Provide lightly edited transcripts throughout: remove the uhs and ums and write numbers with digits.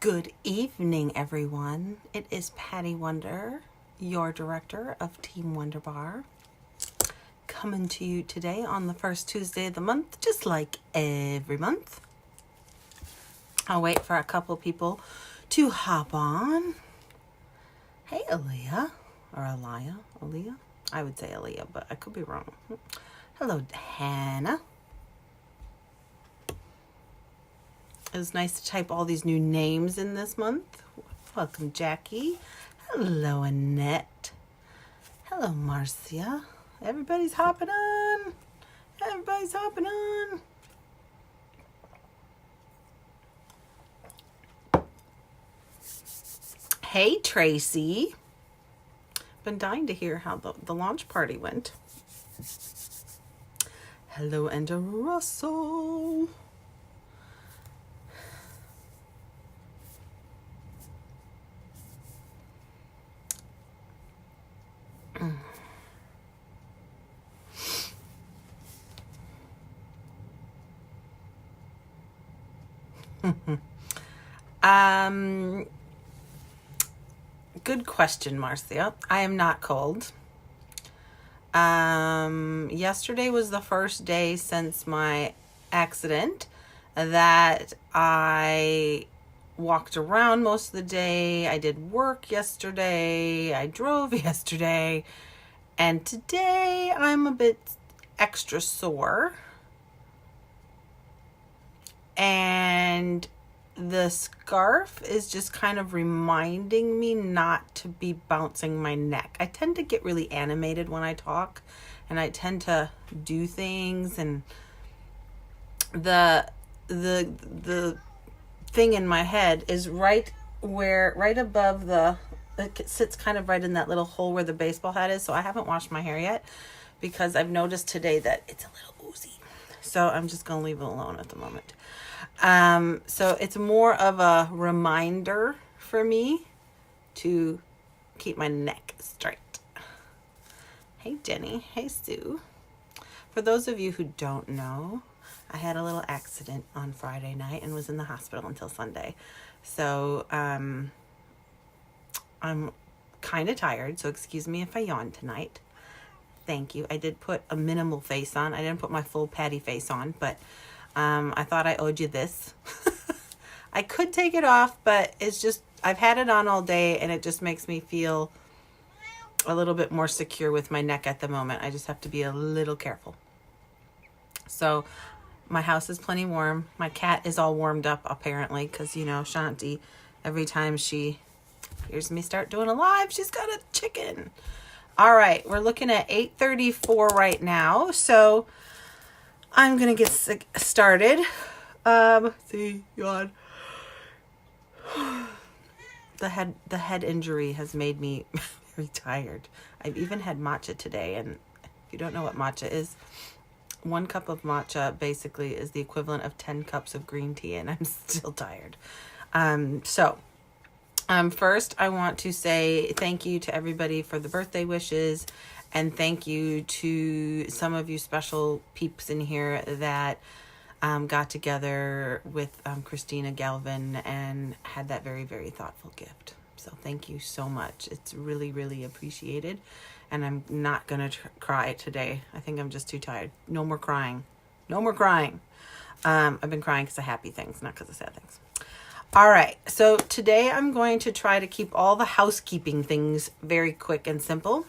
Good evening, everyone. It is Patty Wonder, your director of Team WunderBar, coming to you today on the first Tuesday of the month, just like every month. I'll wait for a couple people to hop on. Hey, Aaliyah, or Aaliyah? I would say Aaliyah, but I could be wrong. Hello, Hannah. It was nice to type all these new names in this month. Welcome, Jackie. Hello, Annette. Hello, Marcia. Everybody's hopping on. Everybody's hopping on. Hey, Tracy. Been dying to hear how the launch party went. Hello, and Russell. Good question, Marcia. I am not cold. Yesterday was the first day since my accident that I walked around most of the day. I did work yesterday. I drove yesterday. And today I'm a bit extra sore. And the scarf is just kind of reminding me not to be bouncing my neck. I tend to get really animated when I talk, and I tend to do things, and the thing in my head is right above it sits kind of right in that little hole where the baseball hat is. So I haven't washed my hair yet because I've noticed today that it's a little oozy. So I'm just going to leave it alone at the moment. So it's more of a reminder for me to keep my neck straight. Hey, Jenny. Hey, Sue. For those of you who don't know, I had a little accident on Friday night and was in the hospital until Sunday. So, I'm kind of tired, so excuse me if I yawn tonight. Thank you. I did put a minimal face on. I didn't put my full Patty face on, but I thought I owed you this. I could take it off, but it's just, I've had it on all day and it just makes me feel a little bit more secure with my neck at the moment. I just have to be a little careful. So my house is plenty warm. My cat is all warmed up apparently because, Shanti, every time she hears me start doing a live, she's got a chicken. All right, we're looking at 8:34 right now. So I'm going to get started. See, yawn. The head injury has made me very tired. I've even had matcha today, and if you don't know what matcha is, 1 cup of matcha basically is the equivalent of 10 cups of green tea, and I'm still tired. First, I want to say thank you to everybody for the birthday wishes, and thank you to some of you special peeps in here that got together with Christina Galvin and had that very, very thoughtful gift. So thank you so much. It's really, really appreciated. And I'm not going to cry today. I think I'm just too tired. No more crying. No more crying. I've been crying because of happy things, not because of sad things. All right. So today I'm going to try to keep all the housekeeping things very quick and simple.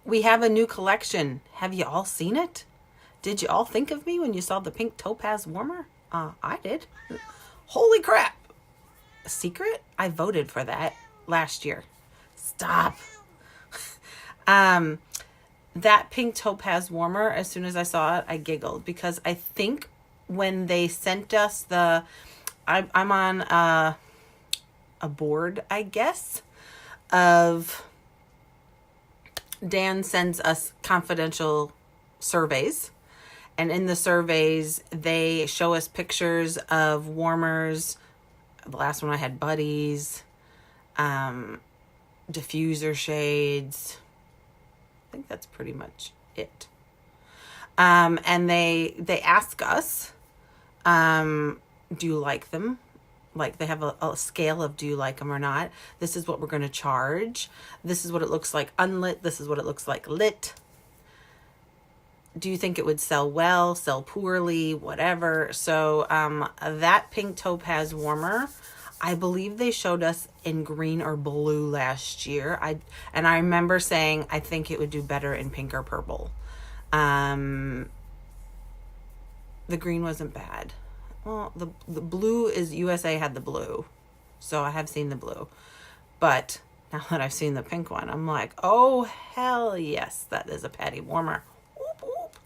We have a new collection. Have you all seen it? Did you all think of me when you saw the pink Topaz warmer? I did. Holy crap. A secret? I voted for that last year. Stop. That pink Topaz warmer, as soon as I saw it, I giggled because I think when they sent us I'm on a board, I guess, of Dan sends us confidential surveys. And in the surveys, they show us pictures of warmers. The last one I had buddies, diffuser shades. I think that's pretty much it. And they ask us, do you like them? Like they have a scale of do you like them or not. This is what we're going to charge. This is what it looks like unlit. This is what it looks like lit. Do you think it would sell well, sell poorly, whatever? So that pink topaz warmer, I believe they showed us in green or blue last year. I remember saying I think it would do better in pink or purple. The green wasn't bad. Well, the blue is USA had the blue, so I have seen the blue. But now that I've seen the pink one, I'm like, oh hell yes, that is a patty warmer. Whoop, whoop.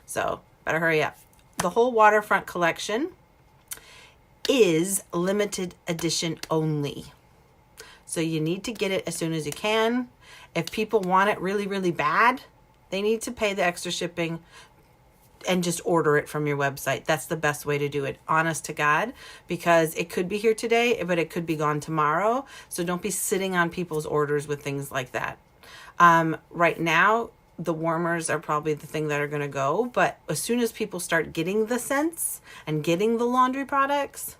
So better hurry up. The whole waterfront collection is limited edition only. So you need to get it as soon as you can. If people want it really, really bad, they need to pay the extra shipping and just order it from your website. That's the best way to do it, honest to God, because it could be here today, but it could be gone tomorrow. So don't be sitting on people's orders with things like that. Right now, the warmers are probably the thing that are going to go, but as soon as people start getting the scents and getting the laundry products,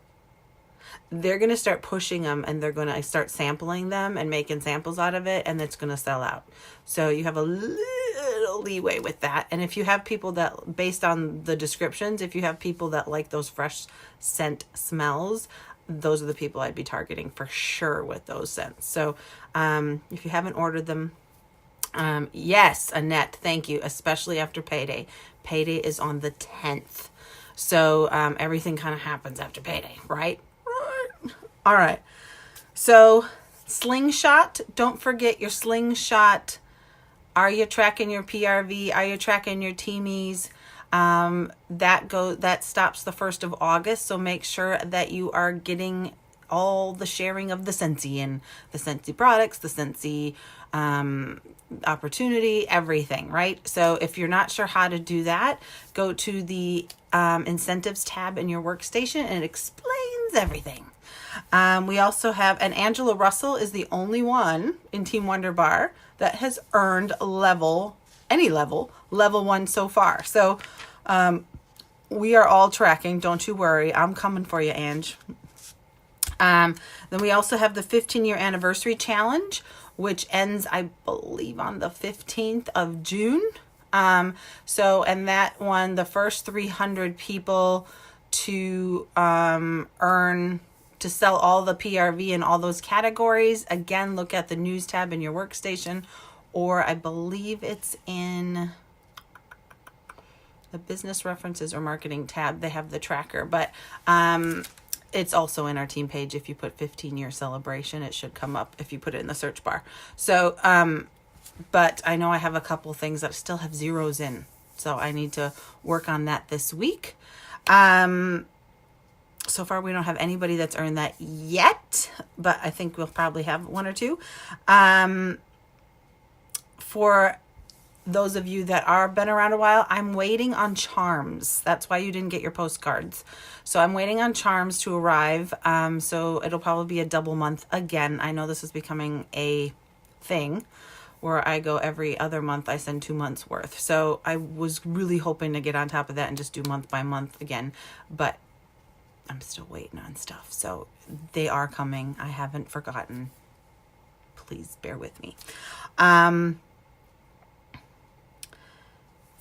they're going to start pushing them, and they're going to start sampling them and making samples out of it, and it's going to sell out. So you have a little leeway with that. And if you have people that, based on the descriptions, if you have people that like those fresh scent smells, those are the people I'd be targeting for sure with those scents. So if you haven't ordered them, yes, Annette, thank you, especially after payday. Payday is on the 10th. So everything kind of happens after payday, right? All right. So slingshot, don't forget your slingshot. Are you tracking your PRV? Are you tracking your teamies? That stops the 1st of August. So make sure that you are getting all the sharing of the Scentsy and the Scentsy products, the Scentsy opportunity, everything, right? So if you're not sure how to do that, go to the incentives tab in your workstation and it explains everything. We also have, and Angela Russell is the only one in Team WunderBar that has earned level 1 so far. So we are all tracking. Don't you worry. I'm coming for you, Ange. Then we also have the 15-year anniversary challenge, which ends, I believe, on the 15th of June. And that one, the first 300 people to to sell all the PRV in all those categories. Again, look at the news tab in your workstation, or I believe it's in the business references or marketing tab. They have the tracker, but it's also in our team page. If you put 15-year celebration, it should come up if you put it in the search bar. So, but I know I have a couple things that still have zeros in, so I need to work on that this week. So far, we don't have anybody that's earned that yet, but I think we'll probably have one or two. For those of you that are been around a while, I'm waiting on charms. That's why you didn't get your postcards. So I'm waiting on charms to arrive. So it'll probably be a double month again. I know this is becoming a thing where I go every other month. I send 2 months worth. So I was really hoping to get on top of that and just do month by month again, but I'm still waiting on stuff. So they are coming. I haven't forgotten. Please bear with me.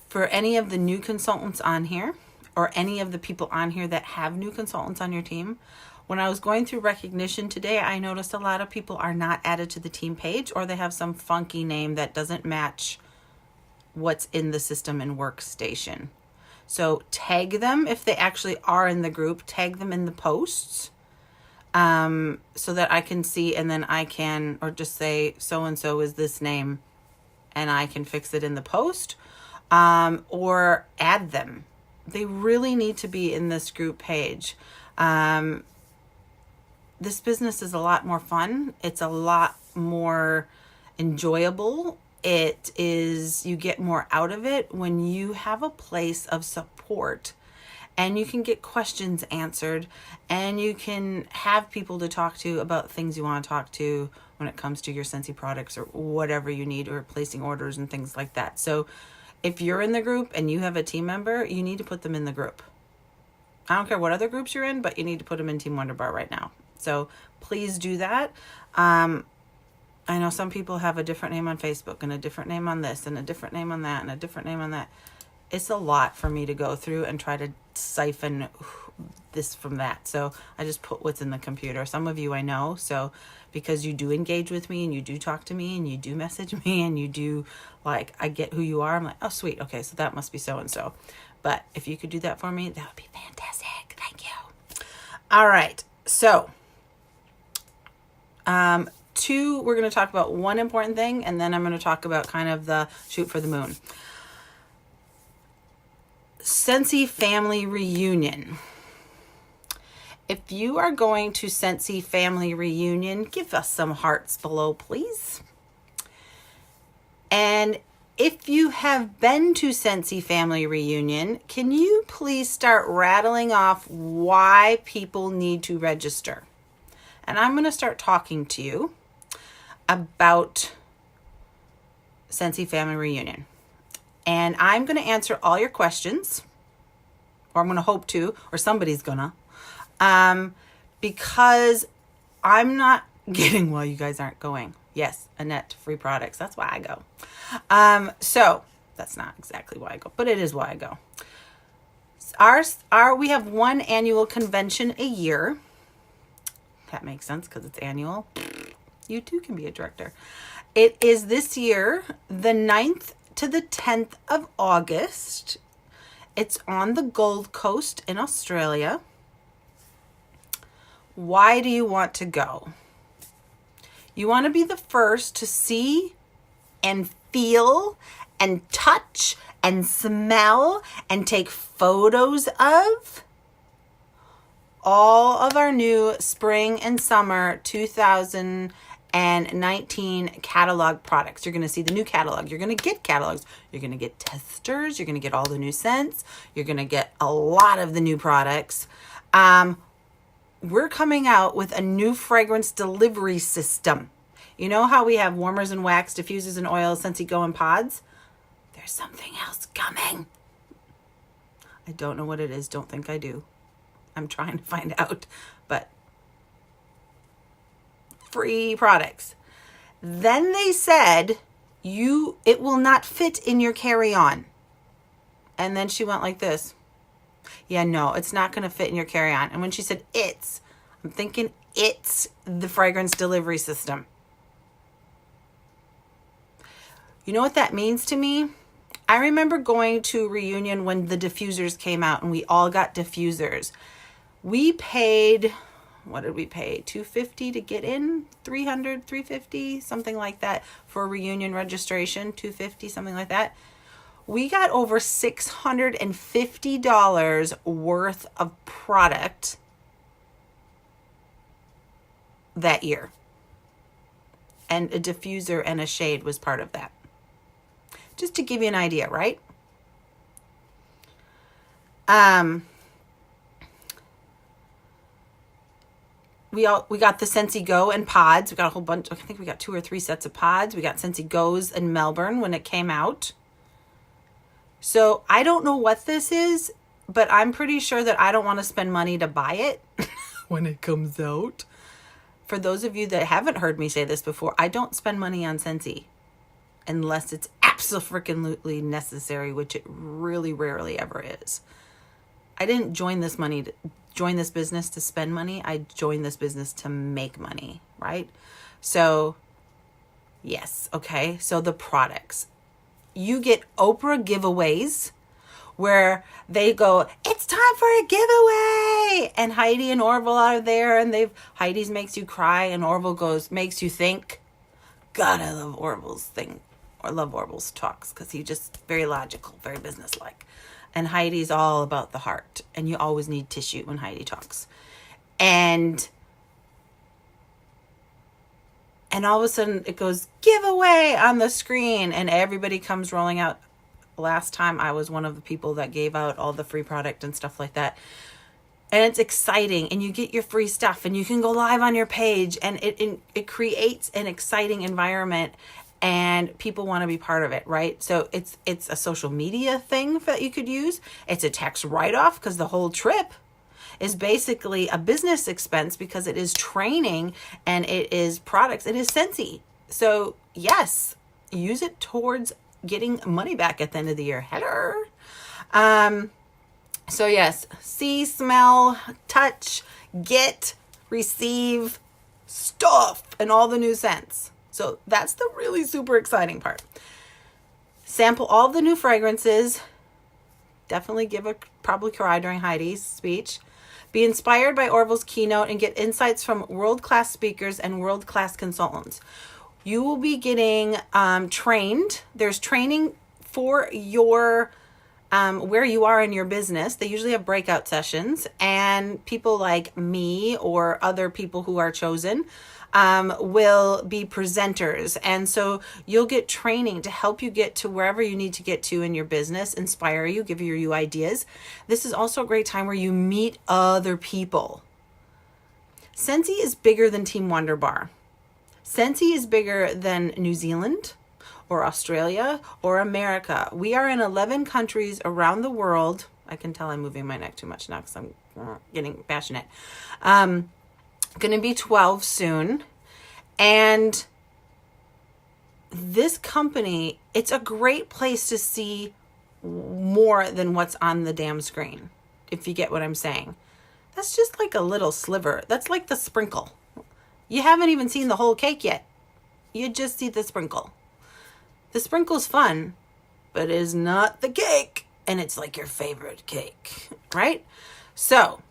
For any of the new consultants on here, or any of the people on here that have new consultants on your team, when I was going through recognition today, I noticed a lot of people are not added to the team page, or they have some funky name that doesn't match what's in the system and workstation. So tag them if they actually are in the group, tag them in the posts, so that I can see, and then I can, or just say so-and-so is this name, and I can fix it in the post, or add them. They really need to be in this group page. This business is a lot more fun. It's a lot more enjoyable. It is, you get more out of it when you have a place of support and you can get questions answered and you can have people to talk to about things you want to talk to when it comes to your Scentsy products or whatever you need, or placing orders and things like that. So if you're in the group and you have a team member, you need to put them in the group. I don't care what other groups you're in, but you need to put them in Team WunderBar right now. So please do that. I know some people have a different name on Facebook and a different name on this and a different name on that and a different name on that. It's a lot for me to go through and try to siphon this from that. So I just put what's in the computer. Some of you I know, so because you do engage with me and you do talk to me and you do message me and you do, like, I get who you are. I'm like, oh, sweet. Okay, so that must be so-and-so. But if you could do that for me, that would be fantastic. Thank you. All right. So, we're going to talk about one important thing, and then I'm going to talk about kind of the shoot for the moon. Scentsy Family Reunion. If you are going to Scentsy Family Reunion, give us some hearts below, please. And if you have been to Scentsy Family Reunion, can you please start rattling off why people need to register? And I'm going to start talking to you about Scentsy Family Reunion. And I'm going to answer all your questions, or I'm going to hope to, or somebody's going to, because I'm not getting, well, you guys aren't going. Yes, Annette, free products. That's why I go. So that's not exactly why I go, but it is why I go. We have one annual convention a year. That makes sense because it's annual. You too can be a director. It is this year, the 9th to the 10th of August. It's on the Gold Coast in Australia. Why do you want to go? You want to be the first to see and feel and touch and smell and take photos of all of our new spring and summer 2019 catalog products. You're going to see the new catalog. You're going to get catalogs. You're going to get testers. You're going to get all the new scents. You're going to get a lot of the new products. We're coming out with a new fragrance delivery system. You know how we have warmers and wax, diffusers and oils, Scentsy Go and pods? There's something else coming. I don't know what it is. Don't think I do. I'm trying to find out, but free products. Then they said, it will not fit in your carry-on. And then she went like this. Yeah, no, it's not going to fit in your carry-on. And when she said I'm thinking it's the fragrance delivery system. You know what that means to me? I remember going to a reunion when the diffusers came out and we all got diffusers. We paid, what did we pay? $250 to get in, $300, $350, something like that for a reunion registration, $250, something like that. We got over $650 worth of product that year. And a diffuser and a shade was part of that. Just to give you an idea, right? We got the Scentsy Go and pods. We got a whole bunch. I think we got 2 or 3 sets of pods. We got Scentsy Go's in Melbourne when it came out. So I don't know what this is, but I'm pretty sure that I don't want to spend money to buy it when it comes out. For those of you that haven't heard me say this before, I don't spend money on Scentsy unless it's absolutely necessary, which it really rarely ever is. I didn't join this business to spend money. I joined this business to make money, right? So, yes, okay. So the products. You get Oprah Giveaways where they go, it's time for a giveaway. And Heidi and Orville are there and Heidi's makes you cry and Orville goes, makes you think. God, I love Orville's thing. I love Orville's talks because he's just very logical, very businesslike. And Heidi's all about the heart. And you always need tissue when Heidi talks. And all of a sudden it goes giveaway on the screen and everybody comes rolling out. Last time I was one of the people that gave out all the free product and stuff like that. And it's exciting and you get your free stuff and you can go live on your page and it creates an exciting environment and people want to be part of it, right? So it's a social media thing that you could use. It's a tax write-off because the whole trip is basically a business expense because it is training and it is products. It is Scentsy. So yes, use it towards getting money back at the end of the year. Hello. So yes, see, smell, touch, get, receive stuff and all the new scents. So that's the really super exciting part. Sample all the new fragrances. Definitely probably cry during Heidi's speech. Be inspired by Orville's keynote and get insights from world-class speakers and world-class consultants. You will be getting trained. There's training for your where you are in your business. They usually have breakout sessions, and people like me or other people who are chosen will be presenters. And so you'll get training to help you get to wherever you need to get to in your business, inspire you, give you ideas. This is also a great time where you meet other people. Scentsy is bigger than Team WunderBar. Scentsy is bigger than New Zealand or Australia or America. We are in 11 countries around the world. I can tell I'm moving my neck too much now because I'm getting passionate. Going to be 12 soon. And this company, it's a great place to see more than what's on the damn screen, if you get what I'm saying. That's just like a little sliver. That's like the sprinkle. You haven't even seen the whole cake yet. You just see the sprinkle. The sprinkle's fun, but it is not the cake. And it's like your favorite cake, right? So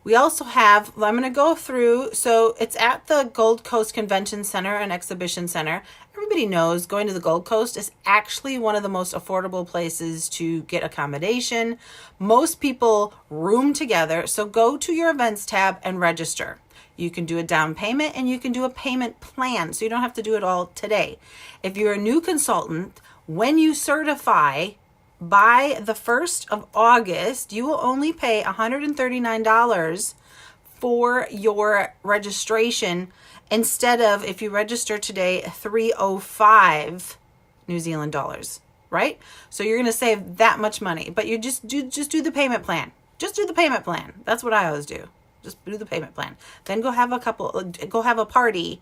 we also have, I'm going to go through, so it's at the Gold Coast Convention Center and Exhibition Center. Everybody knows going to the Gold Coast is actually one of the most affordable places to get accommodation. Most people room together, so go to your events tab and register. You can do a down payment and you can do a payment plan, so you don't have to do it all today. If you're a new consultant, when you certify by the 1st of August, you will only pay $139 for your registration instead of, if you register today, $305 New Zealand dollars, right? So you're going to save that much money, but you just do the payment plan. Just do the payment plan. That's what I always do. Just do the payment plan. Then go have a party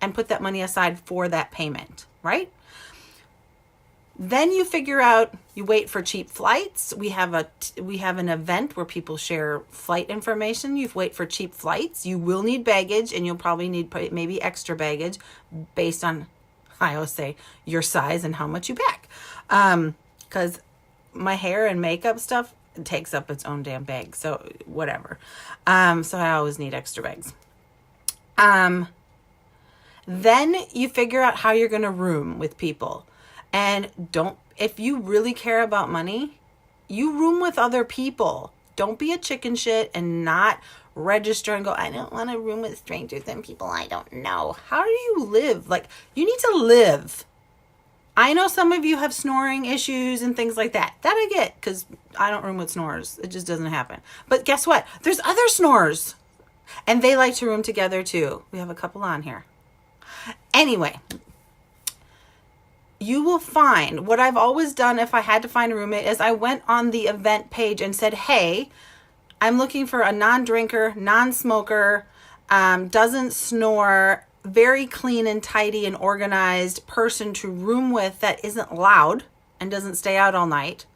and put that money aside for that payment, right? Then you figure out, you wait for cheap flights. We have an event where people share flight information. You wait for cheap flights. You will need baggage, and you'll probably need maybe extra baggage based on, I always say, your size and how much you pack. Because my hair and makeup stuff takes up its own damn bag. So whatever. So I always need extra bags. Then you figure out how you're going to room with people. And if you really care about money, you room with other people. Don't be a chicken shit and not register and go, I don't want to room with strangers and people I don't know. How do you live? Like, you need to live. I know some of you have snoring issues and things like that. That I get, because I don't room with snorers. It just doesn't happen. But guess what? There's other snorers. And they like to room together too. We have a couple on here. Anyway, you will find, what I've always done if I had to find a roommate is I went on the event page and said, hey, I'm looking for a non-drinker, non-smoker, doesn't snore, very clean and tidy and organized person to room with that isn't loud and doesn't stay out all night.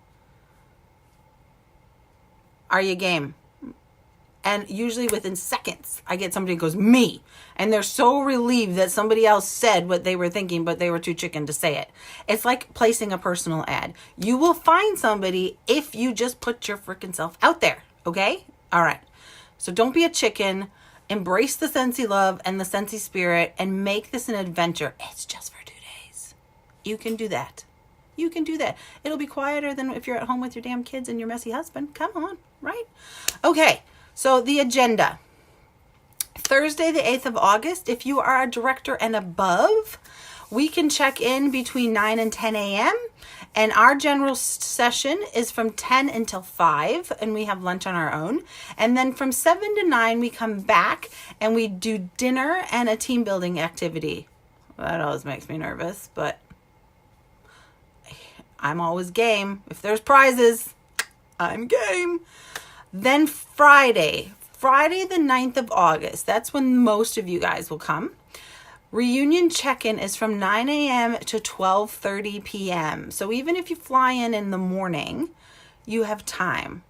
Are you game? And usually within seconds, I get somebody who goes, me. And they're so relieved that somebody else said what they were thinking, but they were too chicken to say it. It's like placing a personal ad. You will find somebody if you just put your freaking self out there. Okay? All right. So don't be a chicken. Embrace the Scentsy love and the Scentsy spirit and make this an adventure. It's just for 2 days. You can do that. You can do that. It'll be quieter than if you're at home with your damn kids and your messy husband. Come on, right? Okay. So the agenda. Thursday, the 8th of August, if you are a director and above, we can check in between 9 and 10 a.m. And our general session is from 10 until 5, and we have lunch on our own. And then from 7 to 9, we come back and we do dinner and a team building activity. That always makes me nervous, but I'm always game. If there's prizes, I'm game. Then Friday the 9th of August, that's when most of you guys will come. Reunion check-in is from 9 a.m. to 12:30 p.m. So even if you fly in the morning, you have time,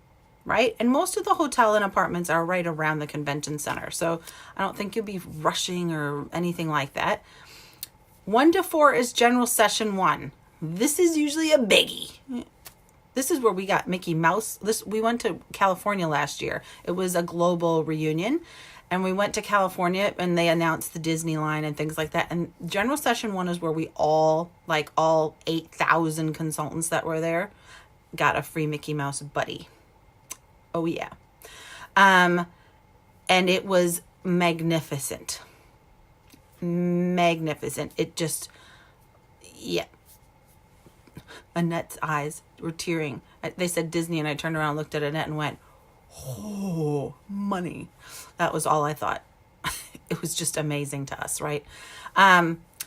right? And most of the hotel and apartments are right around the convention center. So I don't think you'll be rushing or anything like that. 1 to 4 is general session 1. This is usually a biggie. This is where we got Mickey Mouse. We went to California last year. It was a global reunion. And we went to California and they announced the Disney line and things like that. And general session 1 is where we all 8,000 consultants that were there got a free Mickey Mouse buddy. Oh yeah. And it was magnificent. Magnificent. It just, yeah. Annette's eyes were tearing. They said Disney and I turned around, looked at Annette and went, oh, money. That was all I thought. It was just amazing to us, right?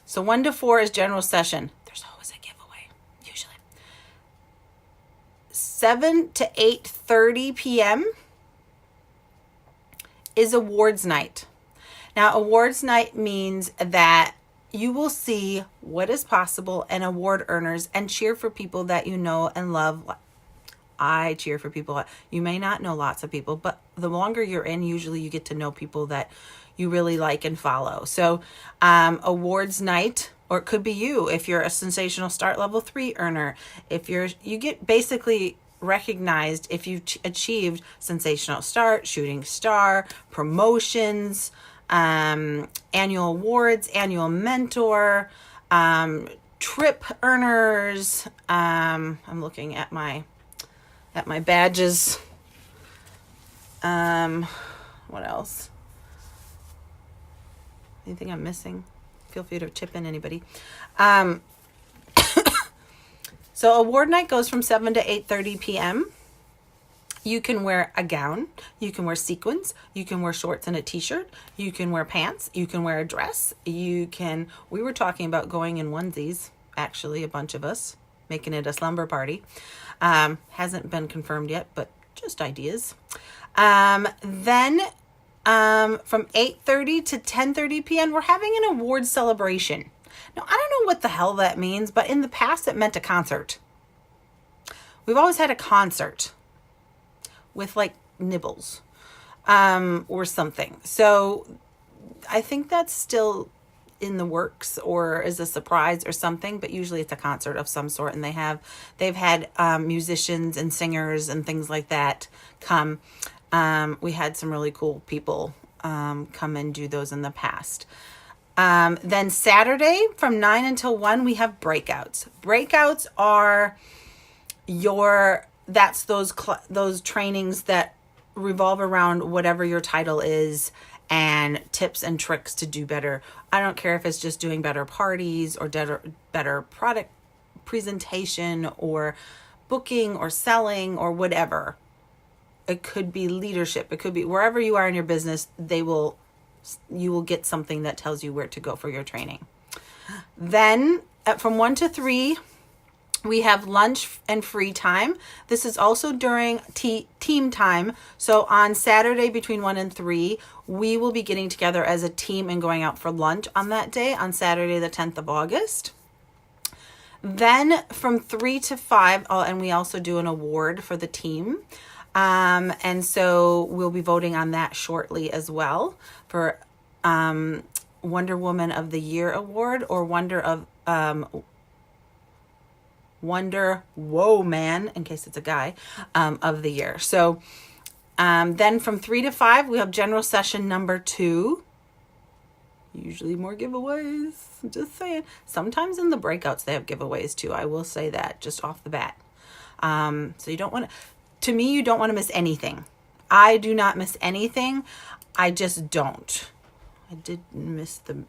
So 1 to 4 is general session. There's always a giveaway, usually. 7 to 8:30 p.m. is awards night. Now, awards night means that you will see what is possible and award earners and cheer for people that you know and love. I cheer for people. You may not know lots of people, but the longer you're in, usually you get to know people that you really like and follow. So awards night, or it could be you if you're a sensational start level 3 earner. If you get basically recognized if you've achieved sensational start, shooting star, promotions, annual awards, annual mentor, trip earners. I'm looking at my badges. What else? Anything I'm missing? Feel free to chip in, anybody. So award night goes from 7 to 8:30 p.m. You can wear a gown, you can wear sequins, you can wear shorts and a t-shirt, you can wear pants, you can wear a dress, we were talking about going in onesies, actually, a bunch of us, making it a slumber party. Hasn't been confirmed yet, but just ideas. Then from 8:30 to 10:30 p.m., we're having an awards celebration. Now, I don't know what the hell that means, but in the past it meant a concert. We've always had a concert with like nibbles or something. So I think that's still in the works or is a surprise or something, but usually it's a concert of some sort, and they've had musicians and singers and things like that come. We had some really cool people come and do those in the past. Then Saturday from 9 until 1, we have breakouts. Breakouts are those trainings that revolve around whatever your title is and tips and tricks to do better. I don't care if it's just doing better parties or better product presentation or booking or selling or whatever. It could be leadership. It could be wherever you are in your business, you will get something that tells you where to go for your training. Then from 1 to 3, we have lunch and free time. This is also during team time. So on Saturday between 1 and 3, we will be getting together as a team and going out for lunch on that day, on Saturday, the 10th of August. Then from 3 to 5, and we also do an award for the team. And so we'll be voting on that shortly as well for Wonder Woman of the Year Award or Wonder Whoa Man, in case it's a guy, of the year. So then from 3 to 5, we have general session number 2. Usually more giveaways. Just saying. Sometimes in the breakouts they have giveaways too. I will say that just off the bat. So you don't want to me, you don't want to miss anything. I do not miss anything. I just don't. I did miss the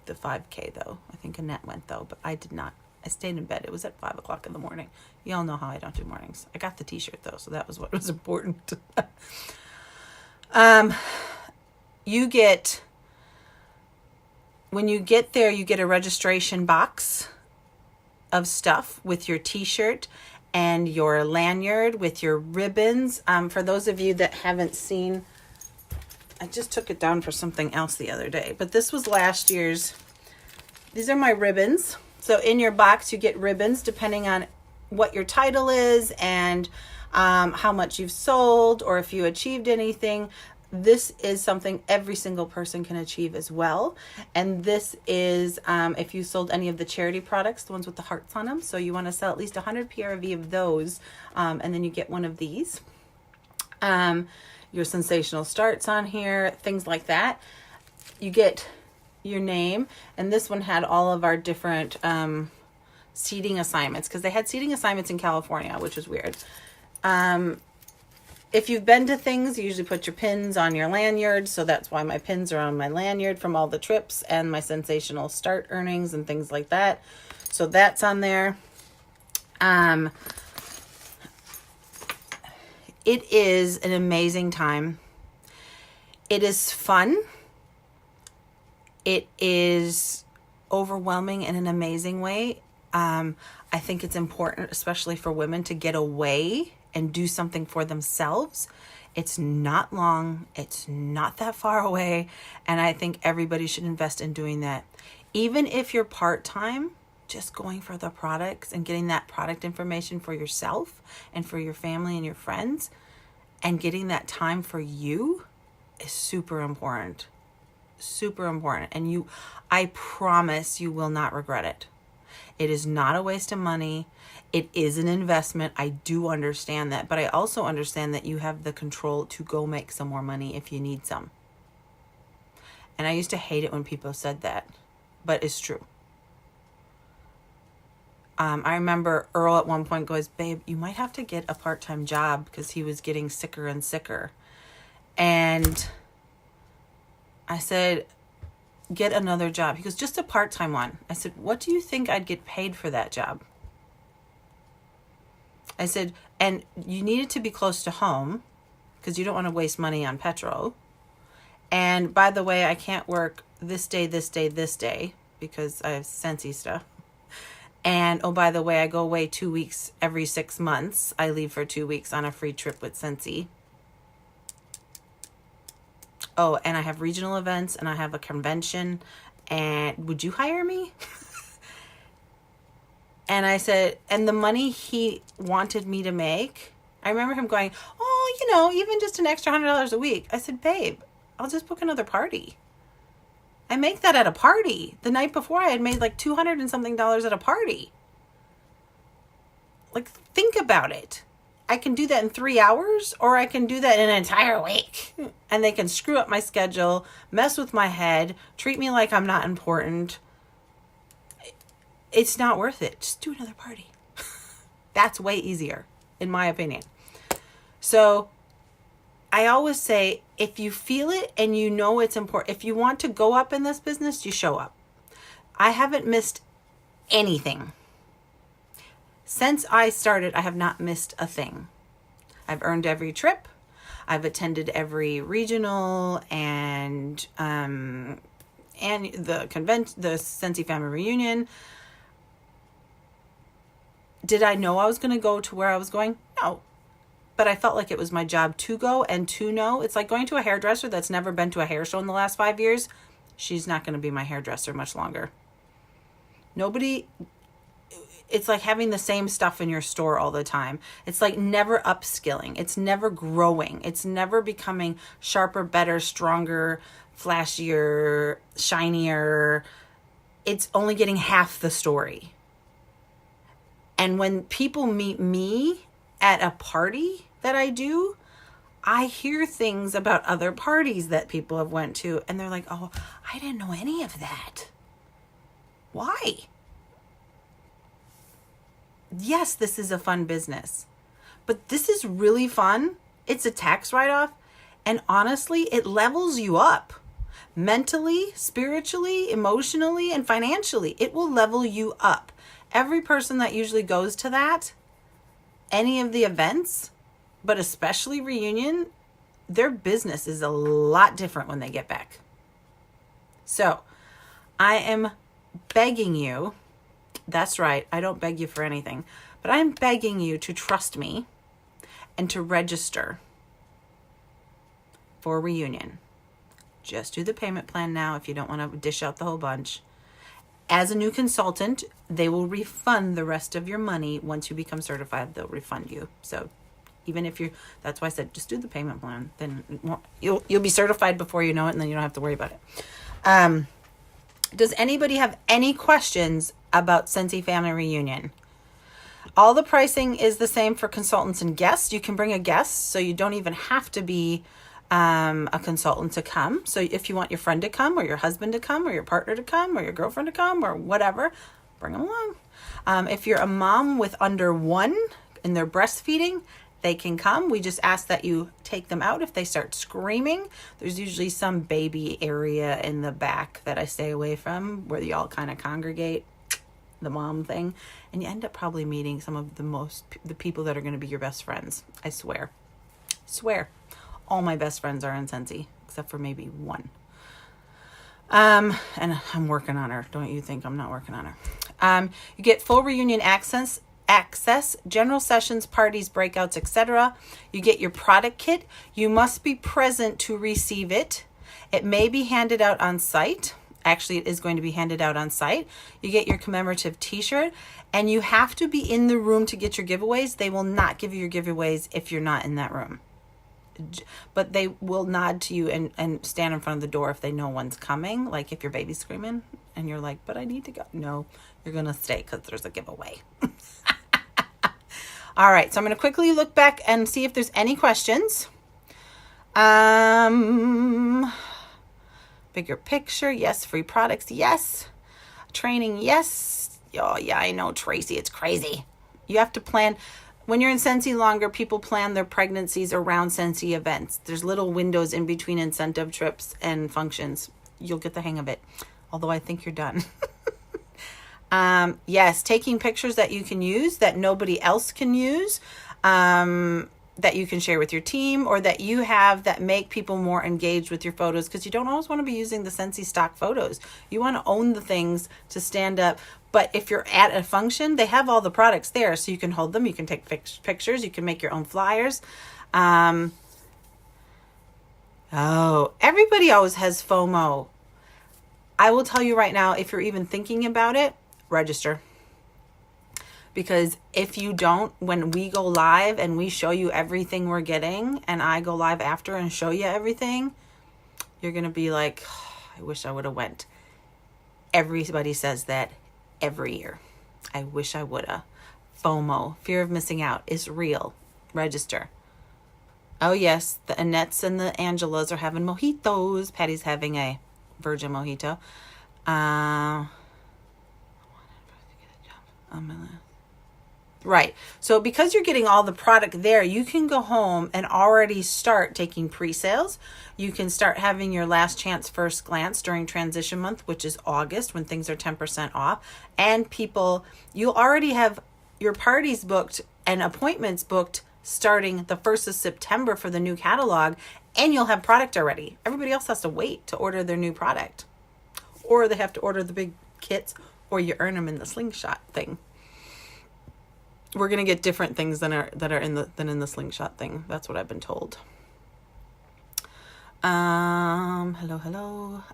5K though. I think Annette went though, but I did not. I stayed in bed. It was at 5 o'clock in the morning. Y'all know how I don't do mornings. I got the t-shirt though, so that was what was important. When you get there, you get a registration box of stuff with your t-shirt and your lanyard with your ribbons. For those of you that haven't seen, I just took it down for something else the other day, but this was last year's. These are my ribbons. So in your box, you get ribbons depending on what your title is and how much you've sold or if you achieved anything. This is something every single person can achieve as well. And this is if you sold any of the charity products, the ones with the hearts on them. So you want to sell at least 100 PRV of those, and then you get one of these. Your sensational starts on here, things like that. You get your name, and this one had all of our different seating assignments, because they had seating assignments in California, which was weird. If you've been to things, you usually put your pins on your lanyard. So that's why my pins are on my lanyard from all the trips and my sensational start earnings and things like that. So that's on there. It is an amazing time. It is fun. It is overwhelming in an amazing way. I think it's important, especially for women, to get away and do something for themselves. It's not long. It's not that far away. And I think everybody should invest in doing that. Even if you're part-time, just going for the products and getting that product information for yourself and for your family and your friends and getting that time for you is super important. Super important. And I promise you will not regret it. It is not a waste of money. It is an investment. I do understand that, but I also understand that you have the control to go make some more money if you need some. And I used to hate it when people said that, but it's true. I remember Earl at one point goes, "Babe, you might have to get a part-time job," because he was getting sicker and sicker. And I said, "Get another job." He goes, "Just a part-time one." I said, "What do you think I'd get paid for that job?" I said, "And you need it to be close to home because you don't want to waste money on petrol. And by the way, I can't work this day, this day, this day because I have Scentsy stuff. And oh, by the way, I go away 2 weeks every 6 months. I leave for 2 weeks on a free trip with Scentsy. Oh, and I have regional events and I have a convention. And would you hire me?" And I said, and the money he wanted me to make, I remember him going, "Oh, even just an extra $100 a week." I said, "Babe, I'll just book another party. I make that at a party. The night before I had made like $200 and something at a party." Like, think about it. I can do that in 3 hours, or I can do that in an entire week. And they can screw up my schedule, mess with my head, treat me like I'm not important. It's not worth it. Just do another party. That's way easier, in my opinion. So I always say, if you feel it and you know it's important, if you want to go up in this business, you show up. I haven't missed anything. Since I started, I have not missed a thing. I've earned every trip. I've attended every regional and the Scentsy Family reunion. Did I know I was going to go to where I was going? No. But I felt like it was my job to go and to know. It's like going to a hairdresser that's never been to a hair show in the last 5 years. She's not going to be my hairdresser much longer. It's like having the same stuff in your store all the time. It's like never upskilling. It's never growing. It's never becoming sharper, better, stronger, flashier, shinier. It's only getting half the story. And when people meet me at a party that I do, I hear things about other parties that people have went to, and they're like, "Oh, I didn't know any of that." Why? Yes, this is a fun business, but this is really fun. It's a tax write-off, and honestly, it levels you up mentally, spiritually, emotionally, and financially. It will level you up. Every person that usually goes to that, any of the events, but especially reunion, their business is a lot different when they get back. So I am begging you, that's right, I don't beg you for anything, But I'm begging you to trust me and to register for reunion. Just do the payment plan now if you don't want to dish out the whole bunch. As a new consultant, they will refund the rest of your money. Once you become certified, they'll refund you. So even if you're, that's why I said just do the payment plan. Then you'll be certified before you know it, and then you don't have to worry about it. Does anybody have any questions about Scentsy Family Reunion? All the pricing is the same for consultants and guests. You can bring a guest, so you don't even have to be a consultant to come. So if you want your friend to come, or your husband to come, or your partner to come, or your girlfriend to come, or whatever, bring them along. If you're a mom with under one and they're breastfeeding, they can come. We just ask that you take them out if they start screaming. There's usually some baby area in the back that I stay away from, where you all kind of congregate, the mom thing, and you end up probably meeting some of the people that are going to be your best friends. I swear. All my best friends are in Scentsy, except for maybe one. And I'm working on her. Don't you think I'm not working on her? You get full reunion access, general sessions, parties, breakouts, etc. You get your product kit. You must be present to receive it. It may be handed out on site. Actually, it is going to be handed out on site. You get your commemorative t-shirt, and you have to be in the room to get your giveaways. They will not give you your giveaways if you're not in that room. But they will nod to you and stand in front of the door if they know one's coming. Like if your baby's screaming and you're like, but I need to go. No, you're going to stay because there's a giveaway. All right. So I'm going to quickly look back and see if there's any questions. Bigger picture. Yes. Free products. Yes. Training. Yes. Oh yeah, I know, Tracy. It's crazy. You have to plan. When you're in Scentsy longer, people plan their pregnancies around Scentsy events. There's little windows in between incentive trips and functions. You'll get the hang of it. Although I think you're done. Yes, taking pictures that you can use, that nobody else can use, that you can share with your team, or that you have that make people more engaged with your photos, because you don't always want to be using the Scentsy stock photos. You want to own the things to stand up. But if you're at a function, they have all the products there, so you can hold them. You can take pictures. You can make your own flyers. Everybody always has FOMO. I will tell you right now, if you're even thinking about it, register. Because if you don't, when we go live and we show you everything we're getting, and I go live after and show you everything, you're going to be like, oh, I wish I would have went. Everybody says that every year. I wish I woulda. FOMO, fear of missing out, is real. Register. Oh yes, the Annettes and the Angelas are having mojitos. Patty's having a virgin mojito. Right. So because you're getting all the product there, you can go home and already start taking pre-sales. You can start having your last chance first glance during transition month, which is August, when things are 10% off. And people, you already have your parties booked and appointments booked starting the 1st of September for the new catalog, and you'll have product already. Everybody else has to wait to order their new product, or they have to order the big kits, or you earn them in the slingshot thing. We're going to get different things than in the slingshot thing. That's what I've been told. Hello.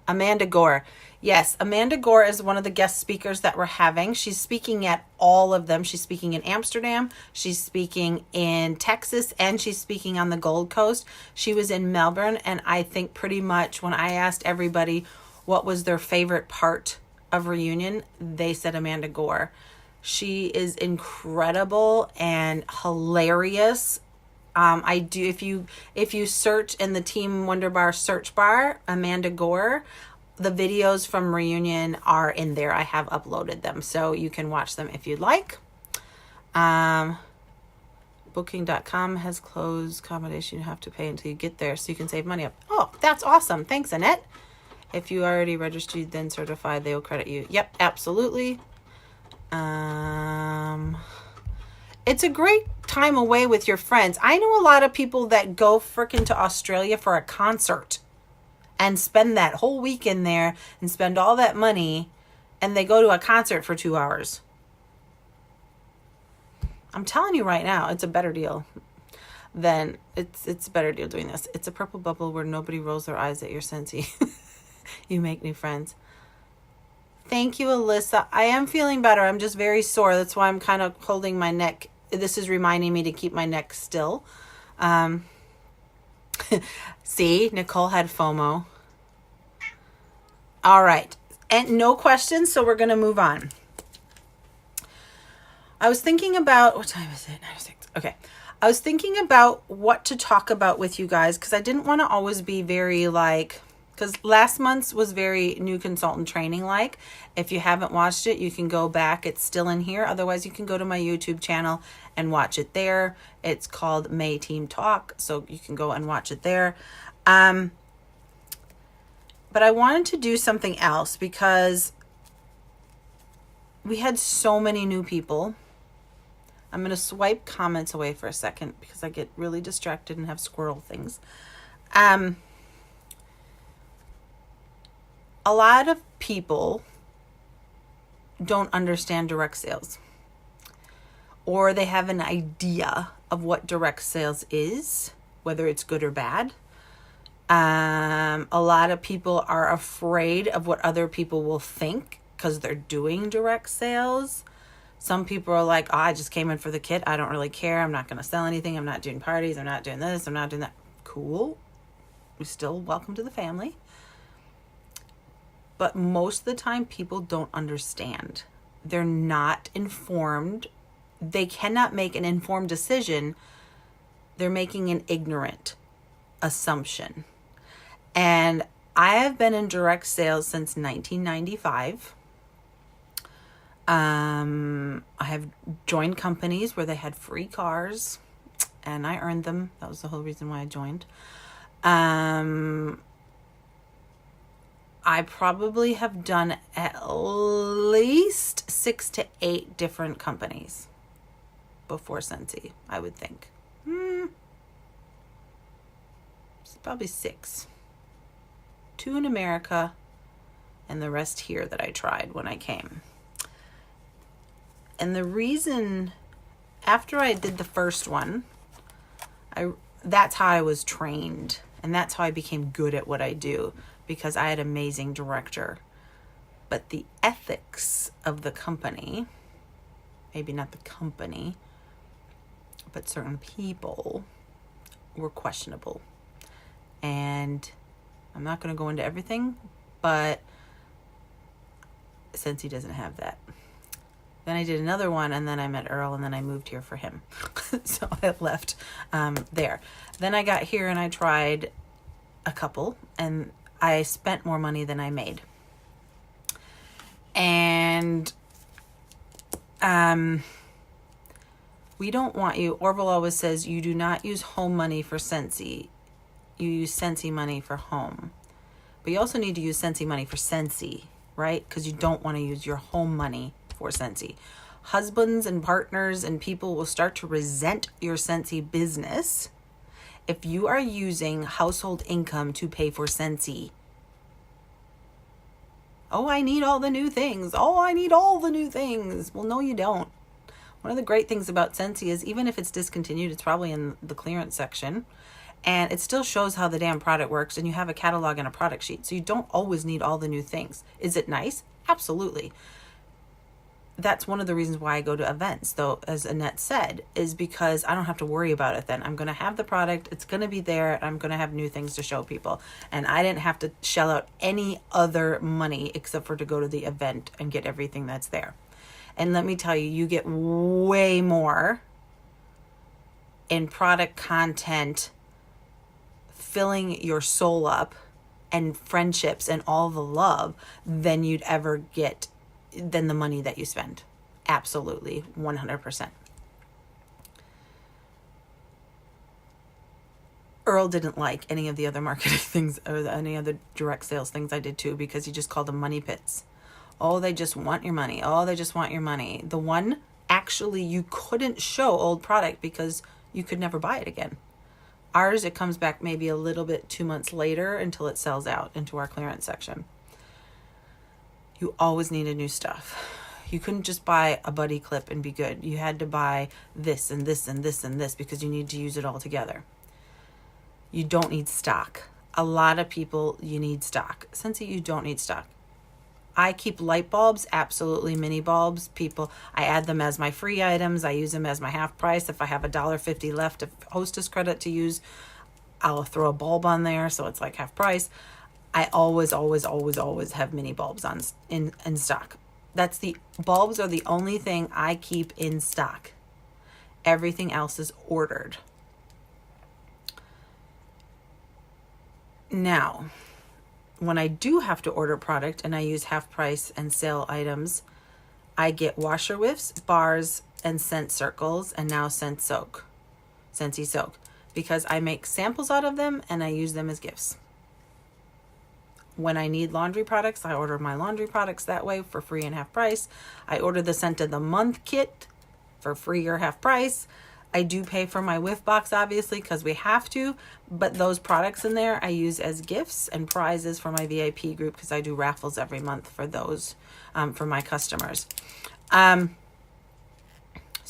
Amanda Gore. Yes, Amanda Gore is one of the guest speakers that we're having. She's speaking at all of them. She's speaking in Amsterdam. She's speaking in Texas, and she's speaking on the Gold Coast. She was in Melbourne, and I think pretty much when I asked everybody what was their favorite part of reunion, they said Amanda Gore. She is incredible and hilarious. If you search in the Team WunderBar search bar, Amanda Gore, the videos from reunion are in there. I have uploaded them, so you can watch them if you'd like. Booking.com has closed. Accommodation you have to pay until you get there, so you can save money up. Oh, that's awesome. Thanks, Annette. If you already registered, then certified, they will credit you. Yep, absolutely. It's a great time away with your friends. I know a lot of people that go frickin' to Australia for a concert and spend that whole weekend there and spend all that money, and they go to a concert for 2 hours. I'm telling you right now, it's a better deal than it's a better deal doing this. It's a purple bubble where nobody rolls their eyes at your Scentsy. You make new friends. Thank you, Alyssa. I am feeling better. I'm just very sore. That's why I'm kind of holding my neck. This is reminding me to keep my neck still. See, Nicole had FOMO. All right. And no questions, so we're going to move on. I was thinking about, what time is it? 9:06. Okay. I was thinking about what to talk about with you guys because I didn't want to always be very like, because last month's was very new consultant training like. If you haven't watched it, you can go back. It's still in here. Otherwise, you can go to my YouTube channel and watch it there. It's called May Team Talk, so you can go and watch it there. But I wanted to do something else because we had so many new people. I'm going to swipe comments away for a second because I get really distracted and have squirrel things. A lot of people don't understand direct sales, or they have an idea of what direct sales is, whether it's good or bad. A lot of people are afraid of what other people will think because they're doing direct sales. Some people are like, oh, I just came in for the kit. I don't really care. I'm not going to sell anything. I'm not doing parties. I'm not doing this. I'm not doing that. Cool. You're still welcome to the family. But most of the time, people don't understand. They're not informed. They cannot make an informed decision. They're making an ignorant assumption. And I have been in direct sales since 1995. I have joined companies where they had free cars, and I earned them. That was the whole reason why I joined. I probably have done at least 6 to 8 different companies before Scentsy, I would think. It's probably 6. 2 in America, and the rest here that I tried when I came. And the reason, after I did the first one, that's how I was trained. And that's how I became good at what I do, because I had an amazing director. But the ethics of the company, maybe not the company, but certain people were questionable. And I'm not going to go into everything, but Scentsy doesn't have that. Then I did another one, and then I met Earl, and then I moved here for him. So I left there. Then I got here, and I tried a couple, and I spent more money than I made. And we don't want you, Orville always says, you do not use home money for Scentsy. You use Scentsy money for home. But you also need to use Scentsy money for Scentsy, right? Because you don't want to use your home money for Scentsy. Husbands and partners and people will start to resent your Scentsy business if you are using household income to pay for Scentsy. Oh, I need all the new things. Oh, I need all the new things. Well, no, you don't. One of the great things about Scentsy is even if it's discontinued, it's probably in the clearance section. And it still shows how the damn product works, and you have a catalog and a product sheet. So you don't always need all the new things. Is it nice? Absolutely. That's one of the reasons why I go to events, though, as Annette said, is because I don't have to worry about it then. I'm going to have the product, it's going to be there, and I'm going to have new things to show people. And I didn't have to shell out any other money except for to go to the event and get everything that's there. And let me tell you, you get way more in product content, filling your soul up, and friendships and all the love than you'd ever get than the money that you spend. Absolutely, 100%. Earl didn't like any of the other marketing things or any other direct sales things I did too, because he just called them money pits. Oh, they just want your money. Oh, they just want your money. The one, actually, you couldn't show old product because you could never buy it again. Ours, it comes back maybe a little bit 2 months later until it sells out into our clearance section. You always needed new stuff. You couldn't just buy a buddy clip and be good. You had to buy this and this and this and this because you need to use it all together. You don't need stock. A lot of people, you need stock. Scentsy, you don't need stock. I keep light bulbs, absolutely mini bulbs. I add them as my free items. I use them as my half price. If I have $1.50 left of Hostess credit to use, I'll throw a bulb on there, so it's like half price. I always have mini bulbs in stock. Bulbs are the only thing I keep in stock. Everything else is ordered. Now, when I do have to order product and I use half price and sale items, I get washer whiffs, bars, and scent circles, and now Scentsy Soak, because I make samples out of them and I use them as gifts. When I need laundry products, I order my laundry products that way for free and half price. I order the Scent of the Month kit for free or half price. I do pay for my whiff box, obviously, because we have to, but those products in there I use as gifts and prizes for my VIP group, because I do raffles every month for those, for my customers. So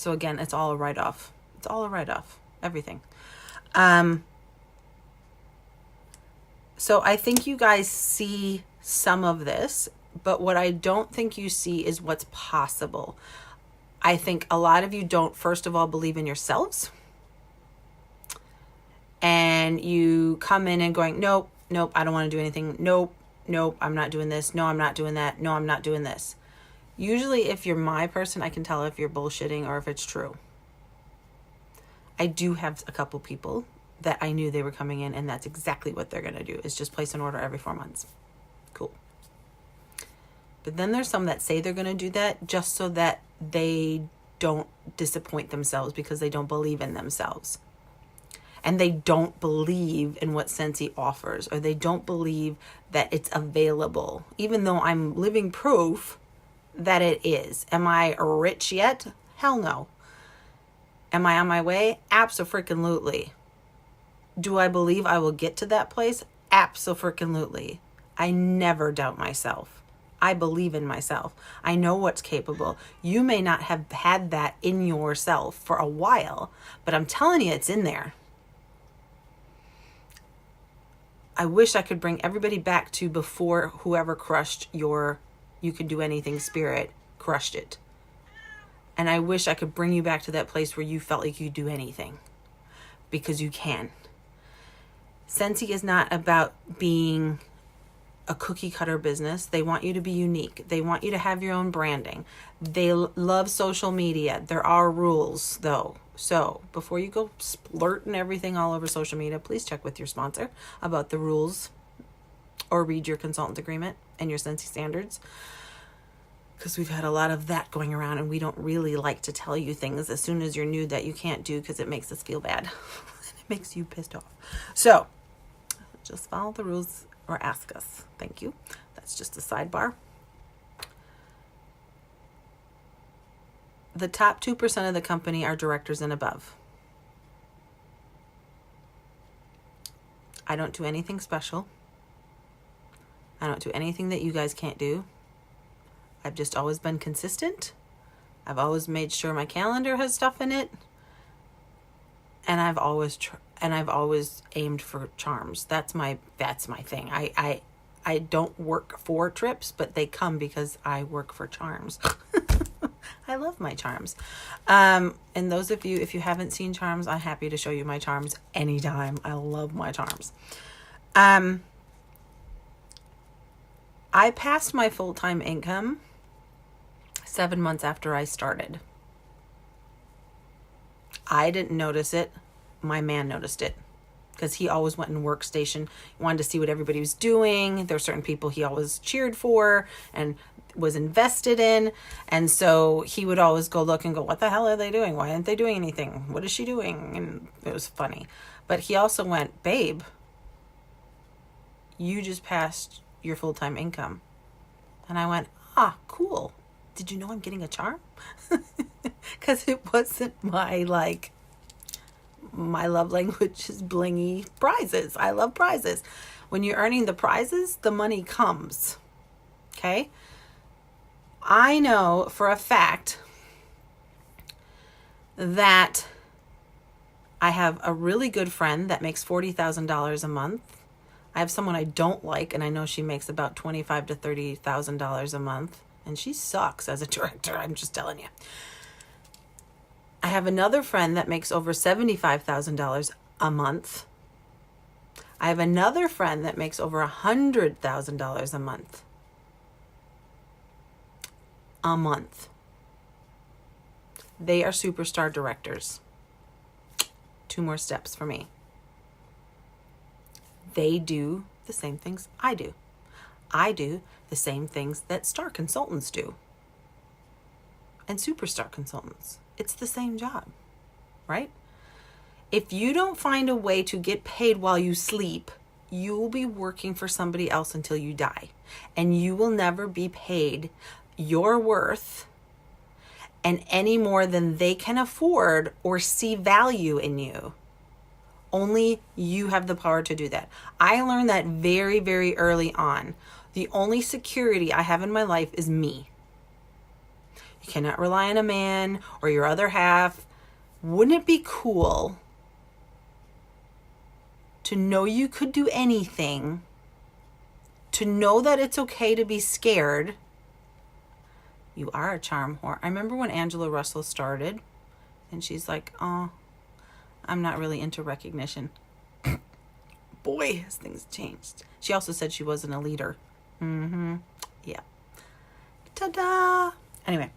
again, it's all a write-off. It's all a write-off, everything. So I think you guys see some of this, but what I don't think you see is what's possible. I think a lot of you don't, first of all, believe in yourselves. And you come in and going, nope, I don't want to do anything. Nope, I'm not doing this. No, I'm not doing that. No, I'm not doing this. Usually if you're my person, I can tell if you're bullshitting or if it's true. I do have a couple people that I knew they were coming in and that's exactly what they're going to do, is just place an order every 4 months. Cool. But then there's some that say they're going to do that just so that they don't disappoint themselves, because they don't believe in themselves. And they don't believe in what Scentsy offers, or they don't believe that it's available, even though I'm living proof that it is. Am I rich yet? Hell no. Am I on my way? Abso-freaking-lutely. Do I believe I will get to that place? Abso-freaking-lutely. I never doubt myself. I believe in myself. I know what's capable. You may not have had that in yourself for a while, but I'm telling you, it's in there. I wish I could bring everybody back to before whoever crushed your "you can do anything" spirit crushed it. And I wish I could bring you back to that place where you felt like you could do anything, because you can. Scentsy is not about being a cookie cutter business. They want you to be unique. They want you to have your own branding. They love social media. There are rules though. So before you go splurting everything all over social media, please check with your sponsor about the rules, or read your consultant agreement and your Scentsy standards, because we've had a lot of that going around and we don't really like to tell you things as soon as you're new that you can't do, because it makes us feel bad. It makes you pissed off. So just follow the rules or ask us. Thank you. That's just a sidebar. The top 2% of the company are directors and above. I don't do anything special. I don't do anything that you guys can't do. I've just always been consistent. I've always made sure my calendar has stuff in it. And I've always aimed for charms. That's my thing. I don't work for trips, but they come because I work for charms. I love my charms. And those of you, if you haven't seen charms, I'm happy to show you my charms anytime. I love my charms. I passed my full-time income 7 months after I started. I didn't notice it. My man noticed it, because he always went in workstation. He wanted to see what everybody was doing. There were certain people he always cheered for and was invested in. And so he would always go look and go, what the hell are they doing? Why aren't they doing anything? What is she doing? And it was funny. But he also went, babe, you just passed your full-time income. And I went, cool. Did you know I'm getting a charm? Because it wasn't my love language is blingy prizes. I love prizes. When you're earning the prizes, the money comes. Okay? I know for a fact that I have a really good friend that makes $40,000 a month. I have someone I don't like, and I know she makes about $25,000 to $30,000 a month, and she sucks as a director. I'm just telling you. I have another friend that makes over $75,000 a month. I have another friend that makes over $100,000 a month. A month. They are superstar directors. 2 more steps for me. They do the same things I do. I do the same things that star consultants do. And superstar consultants. It's the same job, right? If you don't find a way to get paid while you sleep, you will be working for somebody else until you die. And you will never be paid your worth and any more than they can afford or see value in you. Only you have the power to do that. I learned that very, very early on. The only security I have in my life is me. You cannot rely on a man or your other half. Wouldn't it be cool to know you could do anything, to know that it's okay to be scared? You are a charm whore. I remember when Angela Russell started, and she's like, oh, I'm not really into recognition. Boy, has things changed. She also said she wasn't a leader. Yeah. Ta-da! Anyway.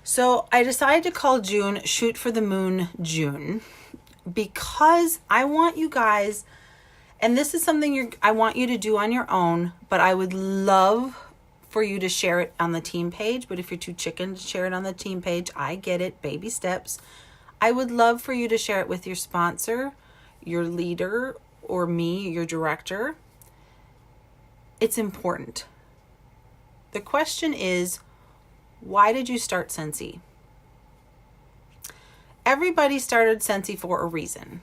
So I decided to call June Shoot for the Moon June, because I want you guys, and this is something I want you to do on your own, but I would love for you to share it on the team page. But if you're too chicken to share it on the team page, I get it, baby steps. I would love for you to share it with your sponsor, your leader, or me, your director. It's important. The question is, why did you start Scentsy? Everybody started Scentsy for a reason.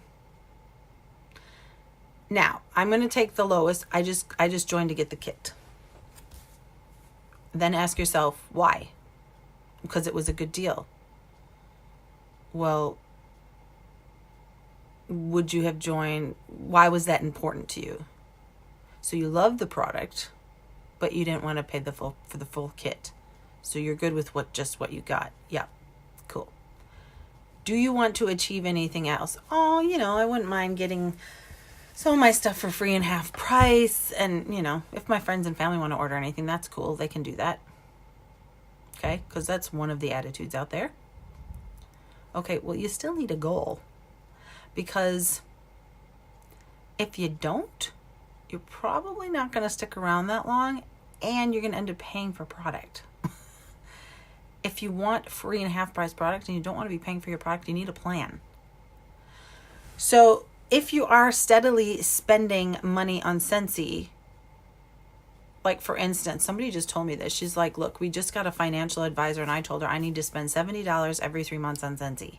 Now, I'm going to take the lowest. I just joined to get the kit. Then ask yourself, why? Because it was a good deal. Well, would you have joined? Why was that important to you? So you loved the product, but you didn't want to pay for the full kit. So you're good with what you got. Yeah, cool. Do you want to achieve anything else? Oh, I wouldn't mind getting some of my stuff for free and half price. And, if my friends and family want to order anything, that's cool. They can do that. Okay? Because that's one of the attitudes out there. Okay, well, you still need a goal. Because if you don't, you're probably not going to stick around that long, and you're going to end up paying for product. If you want free and half price product and you don't want to be paying for your product, you need a plan. So if you are steadily spending money on Scentsy, like for instance, somebody just told me this. She's like, look, we just got a financial advisor and I told her I need to spend $70 every 3 months on Scentsy.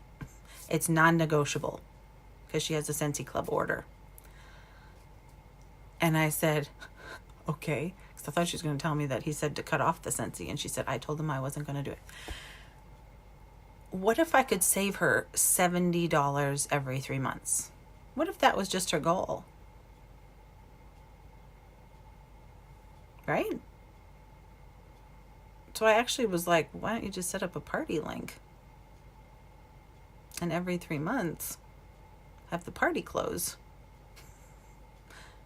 It's non-negotiable because she has a Scentsy Club order. And I said, okay. Because I thought she was going to tell me that he said to cut off the Scentsy. And she said, I told him I wasn't going to do it. What if I could save her $70 every 3 months? What if that was just her goal? Right? So I actually was like, why don't you just set up a party link? And every 3 months, have the party close.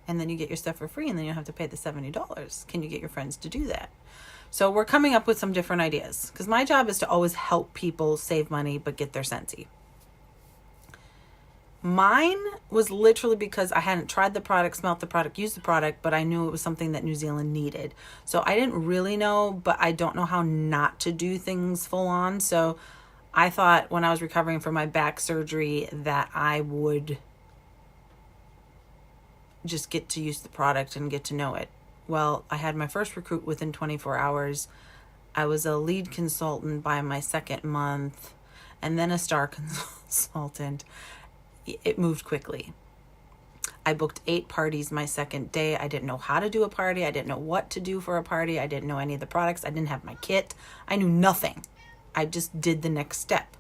And then you get your stuff for free, and then you don't have to pay the $70. Can you get your friends to do that? So we're coming up with some different ideas, because my job is to always help people save money but get their Scentsy. Mine was literally because I hadn't tried the product, smelt the product, used the product, but I knew it was something that New Zealand needed. So I didn't really know, but I don't know how not to do things full on. So I thought when I was recovering from my back surgery that I would just get to use the product and get to know it. Well, I had my first recruit within 24 hours. I was a lead consultant by my 2nd month, and then a star consultant. It moved quickly. I booked 8 parties my second day. I didn't know how to do a party. I didn't know what to do for a party. I didn't know any of the products. I didn't have my kit. I knew nothing. I just did the next step.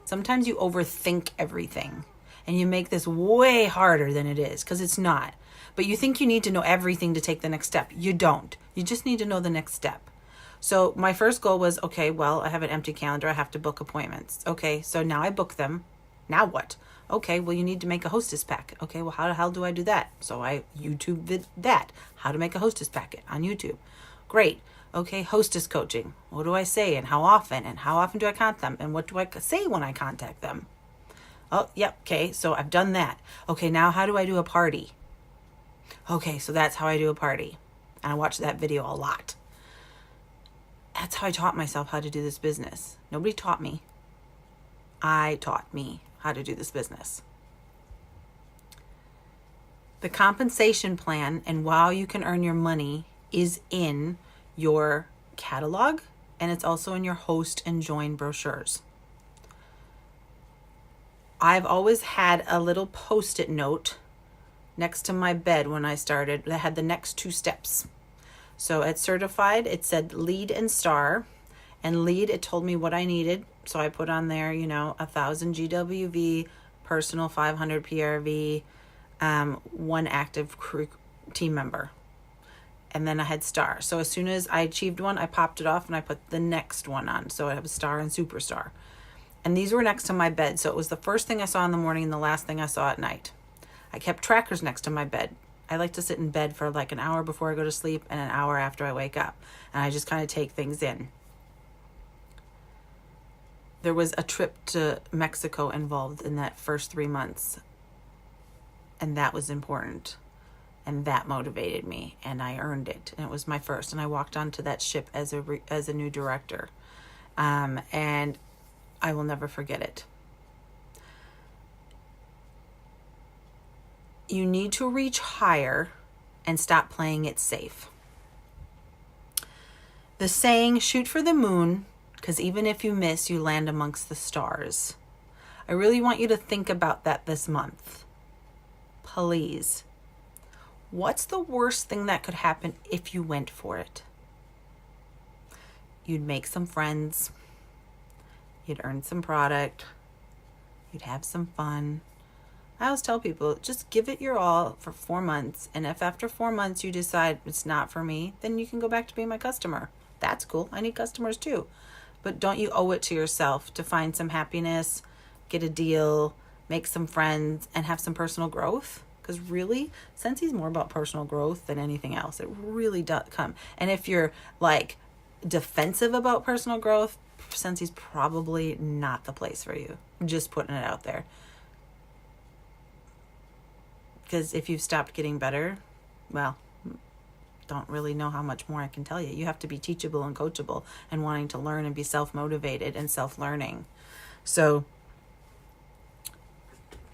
Sometimes you overthink everything and you make this way harder than it is, because it's not. But you think you need to know everything to take the next step. You don't. You just need to know the next step. So my first goal was, okay, well, I have an empty calendar. I have to book appointments. Okay, so now I book them. Now what? Okay, well, you need to make a hostess packet. Okay, well, how the hell do I do that? So I YouTube that. How to make a hostess packet on YouTube. Great. Okay, hostess coaching. What do I say and how often? And how often do I contact them? And what do I say when I contact them? Oh, yep. Okay, so I've done that. Okay, now how do I do a party? Okay, so that's how I do a party. And I watched that video a lot. That's how I taught myself how to do this business. Nobody taught me. I taught me how to do this business. The compensation plan and how you can earn your money is in your catalog, and it's also in your host and join brochures. I've always had a little post-it note next to my bed when I started that had the next 2 steps. So at certified, it said lead and star, and lead, it told me what I needed. So I put on there, 1,000 GWV, personal 500 PRV, 1 active team member. And then I had star. So as soon as I achieved one, I popped it off and I put the next one on. So I have star and superstar. And these were next to my bed. So it was the first thing I saw in the morning and the last thing I saw at night. I kept trackers next to my bed. I like to sit in bed for like an hour before I go to sleep and an hour after I wake up. And I just kind of take things in. There was a trip to Mexico involved in that first 3 months. And that was important. And that motivated me. And I earned it. And it was my first. And I walked onto that ship as a new director. And I will never forget it. You need to reach higher and stop playing it safe. The saying, shoot for the moon, because even if you miss, you land amongst the stars. I really want you to think about that this month. Please. What's the worst thing that could happen if you went for it? You'd make some friends. You'd earn some product. You'd have some fun. I always tell people, just give it your all for 4 months. And if after 4 months you decide it's not for me, then you can go back to being my customer. That's cool. I need customers too. But don't you owe it to yourself to find some happiness, get a deal, make some friends, and have some personal growth? Because really, Scensy's more about personal growth than anything else. It really does come. And if you're like defensive about personal growth, Scensy's probably not the place for you. Just putting it out there. Because if you've stopped getting better, well, don't really know how much more I can tell you. You have to be teachable and coachable and wanting to learn and be self-motivated and self-learning. So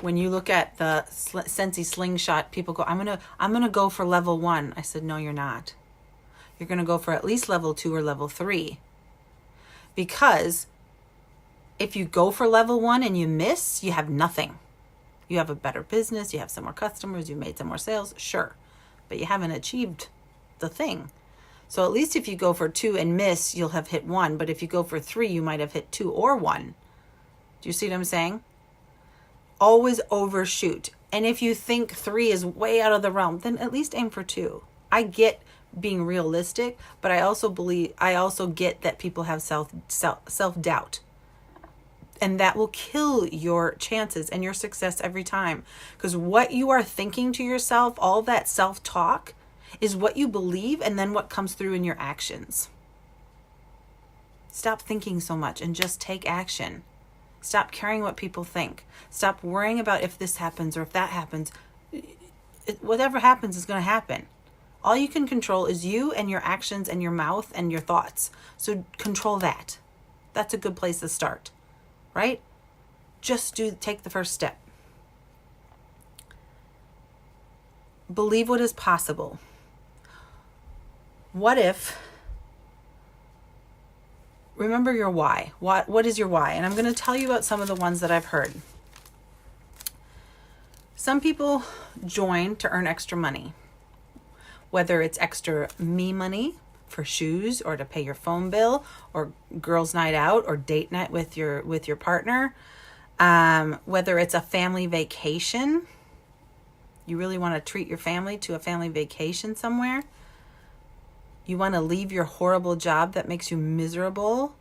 when you look at the Scentsy slingshot, people go, I'm gonna go for level 1. I said, no, you're not. You're gonna go for at least level 2 or level 3. Because if you go for level 1 and you miss, you have nothing. You have a better business, you have some more customers, you made some more sales, sure. But you haven't achieved the thing. So at least if you go for 2 and miss, you'll have hit 1. But if you go for 3, you might have hit 2 or 1. Do you see what I'm saying? Always overshoot. And if you think 3 is way out of the realm, then at least aim for 2. I get being realistic, but I also get that people have self-doubt. And that will kill your chances and your success every time. Because what you are thinking to yourself, all that self-talk, is what you believe and then what comes through in your actions. Stop thinking so much and just take action. Stop caring what people think. Stop worrying about if this happens or if that happens. Whatever happens is going to happen. All you can control is you and your actions and your mouth and your thoughts. So control that. That's a good place to start. Right? Just take the first step. Believe what is possible. What if, remember your why. What is your why? And I'm going to tell you about some of the ones that I've heard. Some people join to earn extra money, whether it's extra me money for shoes or to pay your phone bill or girls' night out or date night with your partner. Whether it's a family vacation, you really want to treat your family to a family vacation somewhere. You want to leave your horrible job that makes you miserable.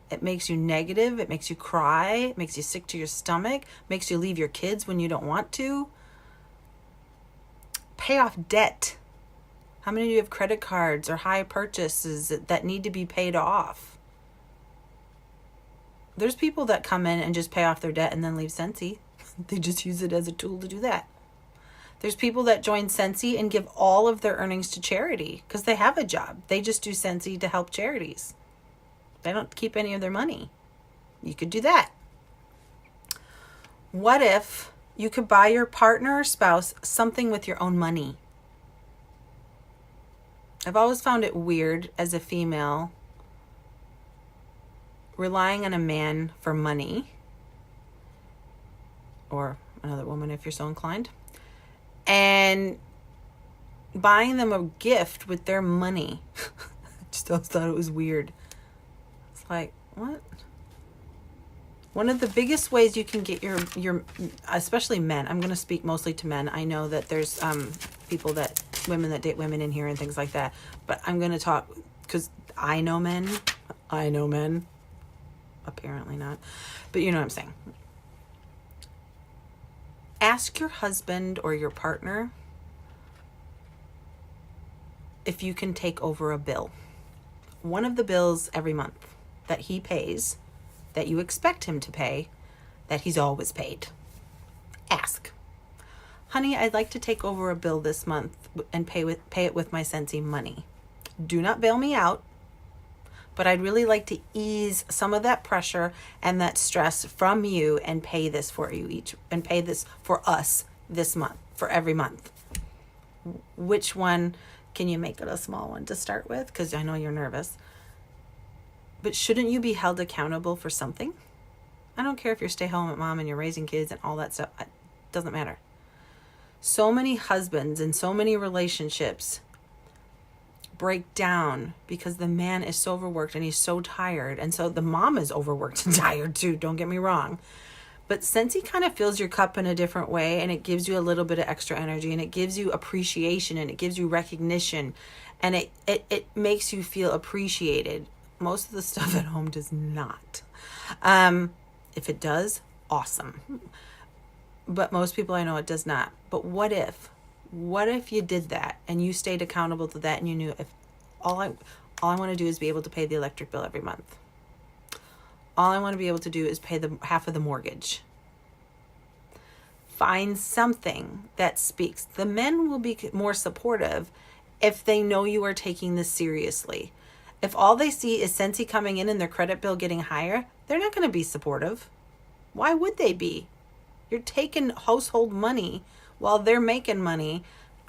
It makes you negative. It makes you cry. It makes you sick to your stomach. Makes you leave your kids when you don't want to. Pay off debt. How many of you have credit cards or high purchases that need to be paid off? There's people that come in and just pay off their debt and then leave Scentsy. They just use it as a tool to do that. There's people that join Scentsy and give all of their earnings to charity because they have a job. They just do Scentsy to help charities. They don't keep any of their money. You could do that. What if you could buy your partner or spouse something with your own money? I've always found it weird as a female relying on a man for money, or another woman if you're so inclined, and buying them a gift with their money. I just always thought it was weird. It's like, what? One of the biggest ways you can get your especially men, I'm going to speak mostly to men. I know that there's women that date women in here and things like that. But I'm going to talk because I know men. Apparently not. But you know what I'm saying. Ask your husband or your partner if you can take over a bill. One of the bills every month that he pays, that you expect him to pay, that he's always paid. Ask. Honey, I'd like to take over a bill this month and pay it with my Scentsy money. Do not bail me out, but I'd really like to ease some of that pressure and that stress from you and pay this for you each, and pay this for us this month, for every month. Which one can you make it a small one to start with? Because I know you're nervous. But shouldn't you be held accountable for something? I don't care if you're stay-home at mom and you're raising kids and all that stuff. It doesn't matter. So many husbands and so many relationships break down because the man is so overworked and he's so tired. And so the mom is overworked and tired too, don't get me wrong. But Scentsy kind of fills your cup in a different way, and it gives you a little bit of extra energy, and it gives you appreciation, and it gives you recognition, and it makes you feel appreciated. Most of the stuff at home does not. If it does, awesome. But most people I know, it does not. But what if you did that and you stayed accountable to that, and you knew if all I want to do is be able to pay the electric bill every month. All I want to be able to do is pay the half of the mortgage. Find something that speaks. The men will be more supportive if they know you are taking this seriously. If all they see is Scentsy coming in and their credit bill getting higher, they're not going to be supportive. Why would they be? You're taking household money while they're making money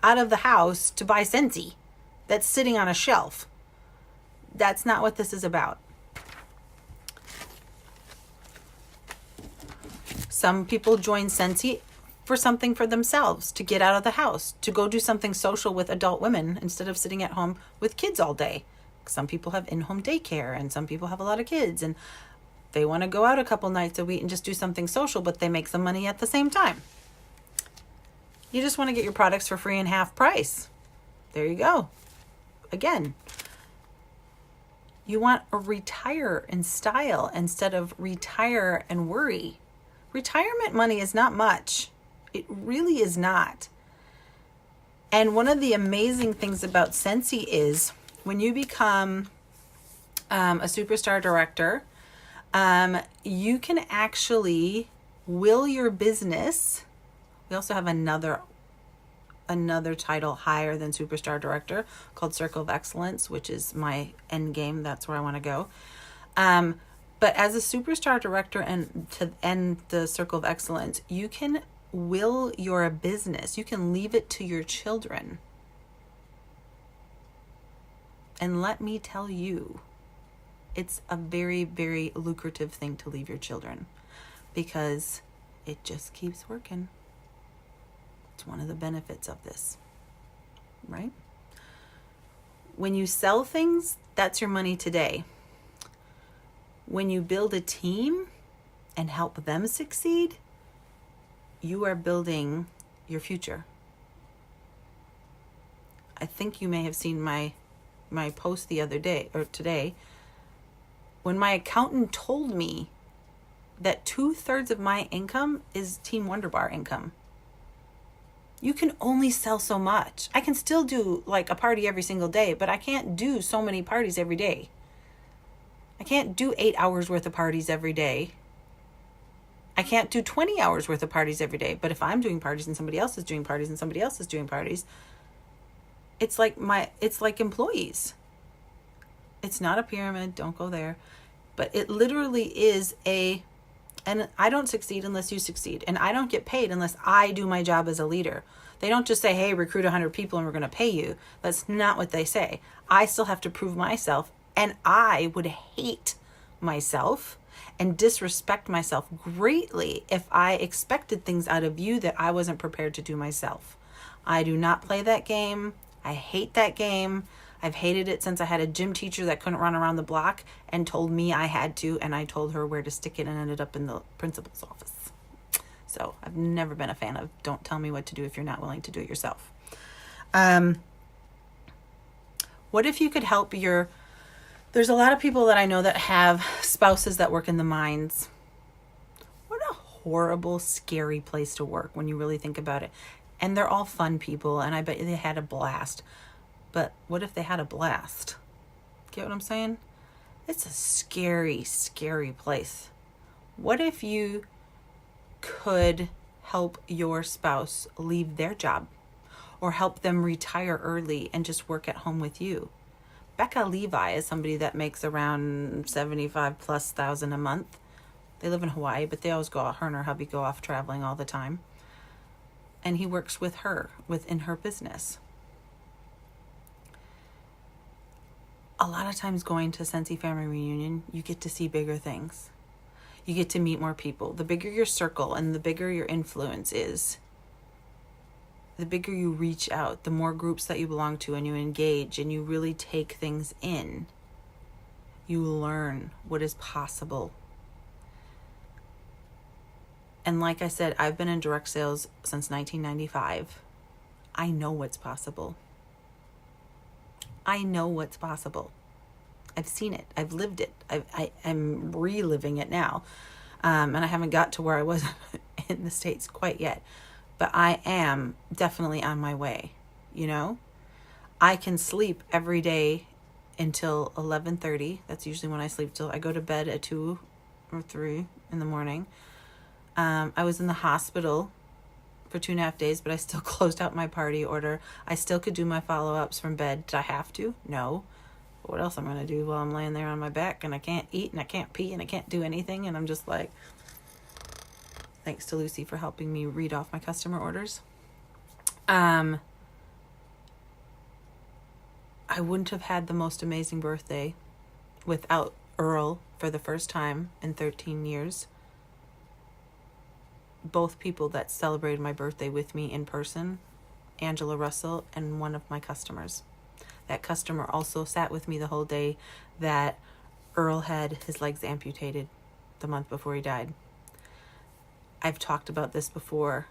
out of the house to buy Scentsy that's sitting on a shelf. That's not what this is about. Some people join Scentsy for something for themselves, to get out of the house, to go do something social with adult women instead of sitting at home with kids all day. Some people have in-home daycare, and some people have a lot of kids, and they want to go out a couple nights a week and just do something social, but they make some money at the same time. You just want to get your products for free and half price. There you go. Again, you want to retire in style instead of retire and worry. Retirement money is not much. It really is not. And one of the amazing things about Scentsy is when you become a superstar director, you can actually will your business. We also have another title higher than superstar director called Circle of Excellence, which is my end game. That's where I want to go. But as a superstar director and to end the Circle of Excellence, you can will your business. You can leave it to your children. And let me tell you, it's a very, very lucrative thing to leave your children because it just keeps working. It's one of the benefits of this, right? When you sell things, that's your money today. When you build a team and help them succeed, you are building your future. I think you may have seen my post the other day or today, when my accountant told me that 2/3 of my income is Team WunderBar income. You can only sell so much. I can still do like a party every single day, but I can't do so many parties every day. I can't do 8 hours worth of parties every day. I can't do 20 hours worth of parties every day. But if I'm doing parties and somebody else is doing parties and somebody else is doing parties, it's like employees. It's not a pyramid. Don't go there. But it literally is and I don't succeed unless you succeed. And I don't get paid unless I do my job as a leader. They don't just say, hey, recruit 100 people and we're going to pay you. That's not what they say. I still have to prove myself. And I would hate myself and disrespect myself greatly if I expected things out of you that I wasn't prepared to do myself. I do not play that game. I hate that game. I've hated it since I had a gym teacher that couldn't run around the block and told me I had to, and I told her where to stick it and ended up in the principal's office. So I've never been a fan of don't tell me what to do if you're not willing to do it yourself. What if you could help there's a lot of people that I know that have spouses that work in the mines. What a horrible, scary place to work when you really think about it. And they're all fun people, and I bet they had a blast. But what if they had a blast? Get what I'm saying? It's a scary, scary place. What if you could help your spouse leave their job or help them retire early and just work at home with you? Becca Levi is somebody that makes around 75,000+ a month. They live in Hawaii, but they always her and her hubby go off traveling all the time. And he works with her within her business. A lot of times going to Scentsy Family Reunion, you get to see bigger things. You get to meet more people. The bigger your circle and the bigger your influence is, the bigger you reach out, the more groups that you belong to and you engage and you really take things in. You learn what is possible. And like I said, I've been in direct sales since 1995. I know what's possible. I know what's possible. I've seen it. I've lived it. I'm reliving it now. And I haven't got to where I was in the States quite yet. But I am definitely on my way, you know? I can sleep every day until 11:30. That's usually when I sleep till I go to bed at 2 or 3 in the morning. I was in the hospital for 2.5 days, but I still closed out my party order. I still could do my follow-ups from bed. Did I have to? No. But what else I'm going to do while I'm laying there on my back and I can't eat and I can't pee and I can't do anything, and I'm just like, thanks to Lucy for helping me read off my customer orders. I wouldn't have had the most amazing birthday without Earl for the first time in 13 years. Both people that celebrated my birthday with me in person, Angela Russell and one of my customers. That customer also sat with me the whole day that Earl had his legs amputated the month before he died. I've talked about this before.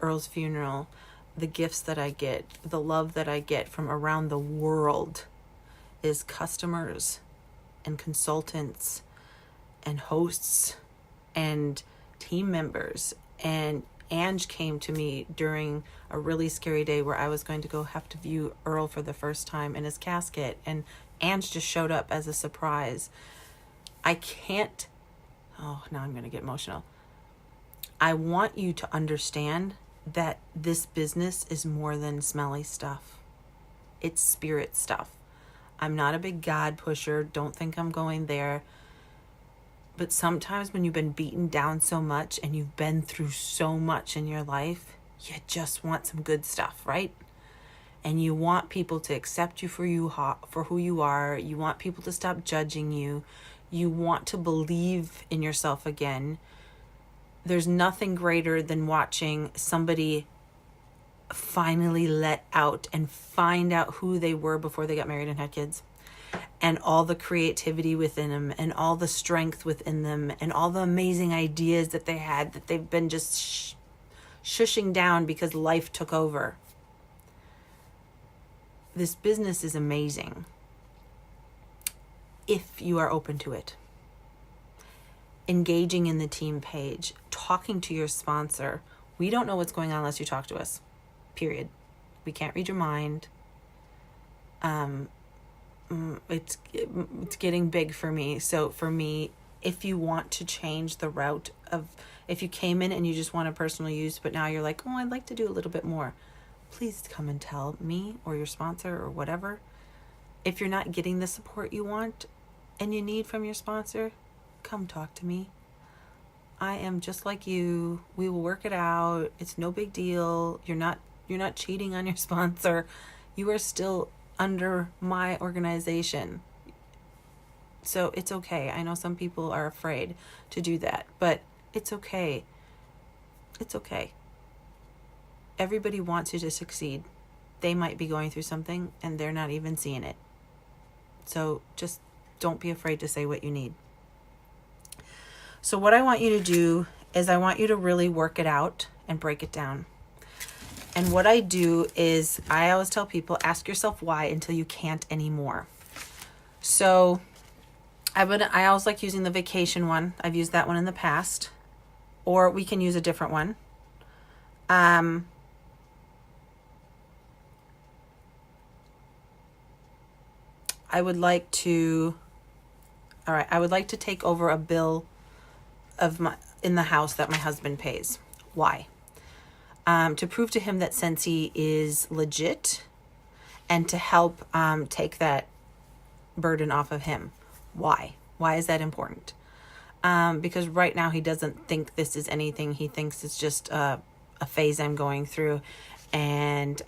Earl's funeral, the gifts that I get, the love that I get from around the world is customers and consultants and hosts and team members. And Ange came to me during a really scary day where I was going to go have to view Earl for the first time in his casket, and Ange just showed up as a surprise. Now I'm going to get emotional. I want you to understand that this business is more than smelly stuff. It's spirit stuff. I'm not a big God pusher. Don't think I'm going there. But sometimes when you've been beaten down so much and you've been through so much in your life, you just want some good stuff, right? And you want people to accept you for who you are. You want people to stop judging you. You want to believe in yourself again. There's nothing greater than watching somebody finally let out and find out who they were before they got married and had kids, and all the creativity within them, and all the strength within them, and all the amazing ideas that they had that they've been just shushing down because life took over. This business is amazing if you are open to it. Engaging in the team page, talking to your sponsor. We don't know what's going on unless you talk to us, period. We can't read your mind. It's getting big for me. So for me, if you want to change the route of, if you came in and you just want a personal use, but now you're like, oh, I'd like to do a little bit more, please come and tell me or your sponsor or whatever. If you're not getting the support you want and you need from your sponsor, come talk to me. I am just like you. We will work it out. It's no big deal. You're not cheating on your sponsor. You are still under my organization. So it's okay. I know some people are afraid to do that, but it's okay. It's okay. Everybody wants you to succeed. They might be going through something and they're not even seeing it. So just don't be afraid to say what you need. So what I want you to do is I want you to really work it out and break it down. And what I do is I always tell people, ask yourself why until you can't anymore. So I always like using the vacation one. I've used that one in the past. Or we can use a different one. I would like to take over a bill in the house that my husband pays. Why? To prove to him that Scentsy is legit and to help take that burden off of him. Why? Why is that important? Because right now he doesn't think this is anything. He thinks it's just a phase I'm going through. And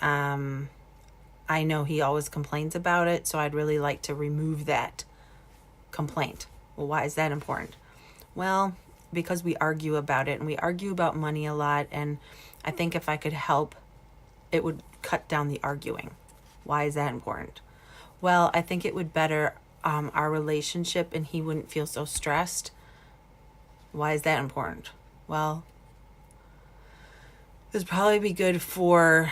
I know he always complains about it, so I'd really like to remove that complaint. Well, why is that important? Well, because we argue about it, and we argue about money a lot, and I think if I could help, it would cut down the arguing. Why is that important? Well, I think it would better our relationship, and he wouldn't feel so stressed. Why is that important? Well, this would probably be good for,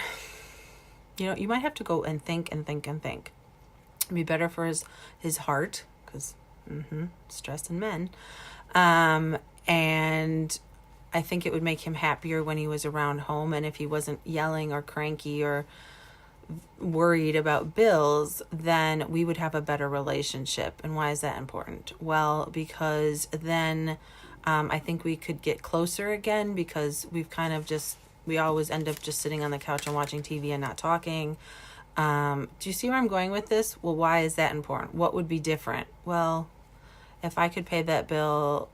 you might have to go and think and think and think. It'd be better for his heart, because stress and men. And I think it would make him happier when he was around home, and if he wasn't yelling or cranky or worried about bills, then we would have a better relationship. And why is that important? Well, because then I think we could get closer again, because we always end up just sitting on the couch and watching TV and not talking. Do you see where I'm going with this? Well, why is that important? What would be different? Well, if I could pay that bill,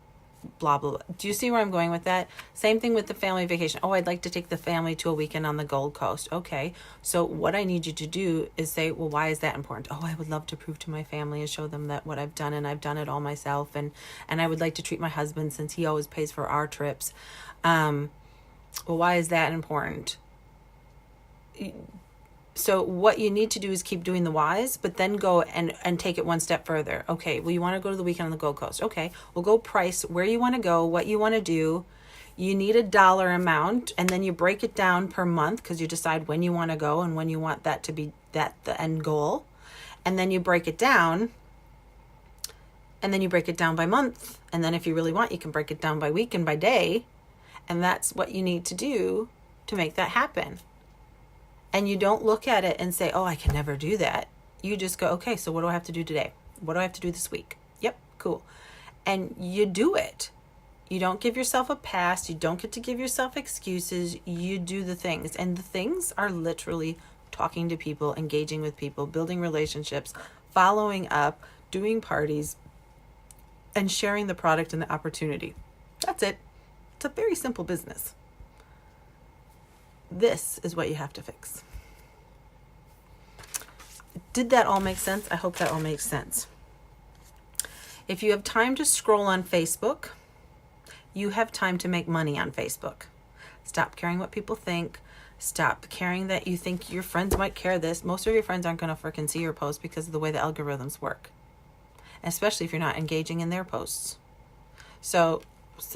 blah, blah, blah. Do you see where I'm going with that? Same thing with the family vacation. Oh, I'd like to take the family to a weekend on the Gold Coast. Okay. So what I need you to do is say, well, why is that important? Oh, I would love to prove to my family and show them that what I've done, and I've done it all myself. And I would like to treat my husband, since he always pays for our trips. Well, why is that important? So what you need to do is keep doing the whys, but then go and take it one step further. Okay, well, you want to go to the weekend on the Gold Coast. Okay, well, go price where you want to go, what you want to do. You need a dollar amount, and then you break it down per month, because you decide when you want to go and when you want that to be the end goal. And then you break it down, and then you break it down by month. And then if you really want, you can break it down by week and by day. And that's what you need to do to make that happen. And you don't look at it and say, oh, I can never do that. You just go, okay, so what do I have to do today? What do I have to do this week? Yep, cool. And you do it. You don't give yourself a pass. You don't get to give yourself excuses. You do the things. And the things are literally talking to people, engaging with people, building relationships, following up, doing parties, and sharing the product and the opportunity. That's it. It's a very simple business. This is what you have to fix. Did that all make sense? I hope that all makes sense. If you have time to scroll on Facebook, you have time to make money on Facebook. Stop caring what people think. Stop caring that you think your friends might care this. Most of your friends aren't going to freaking see your post because of the way the algorithms work, especially if you're not engaging in their posts. So it's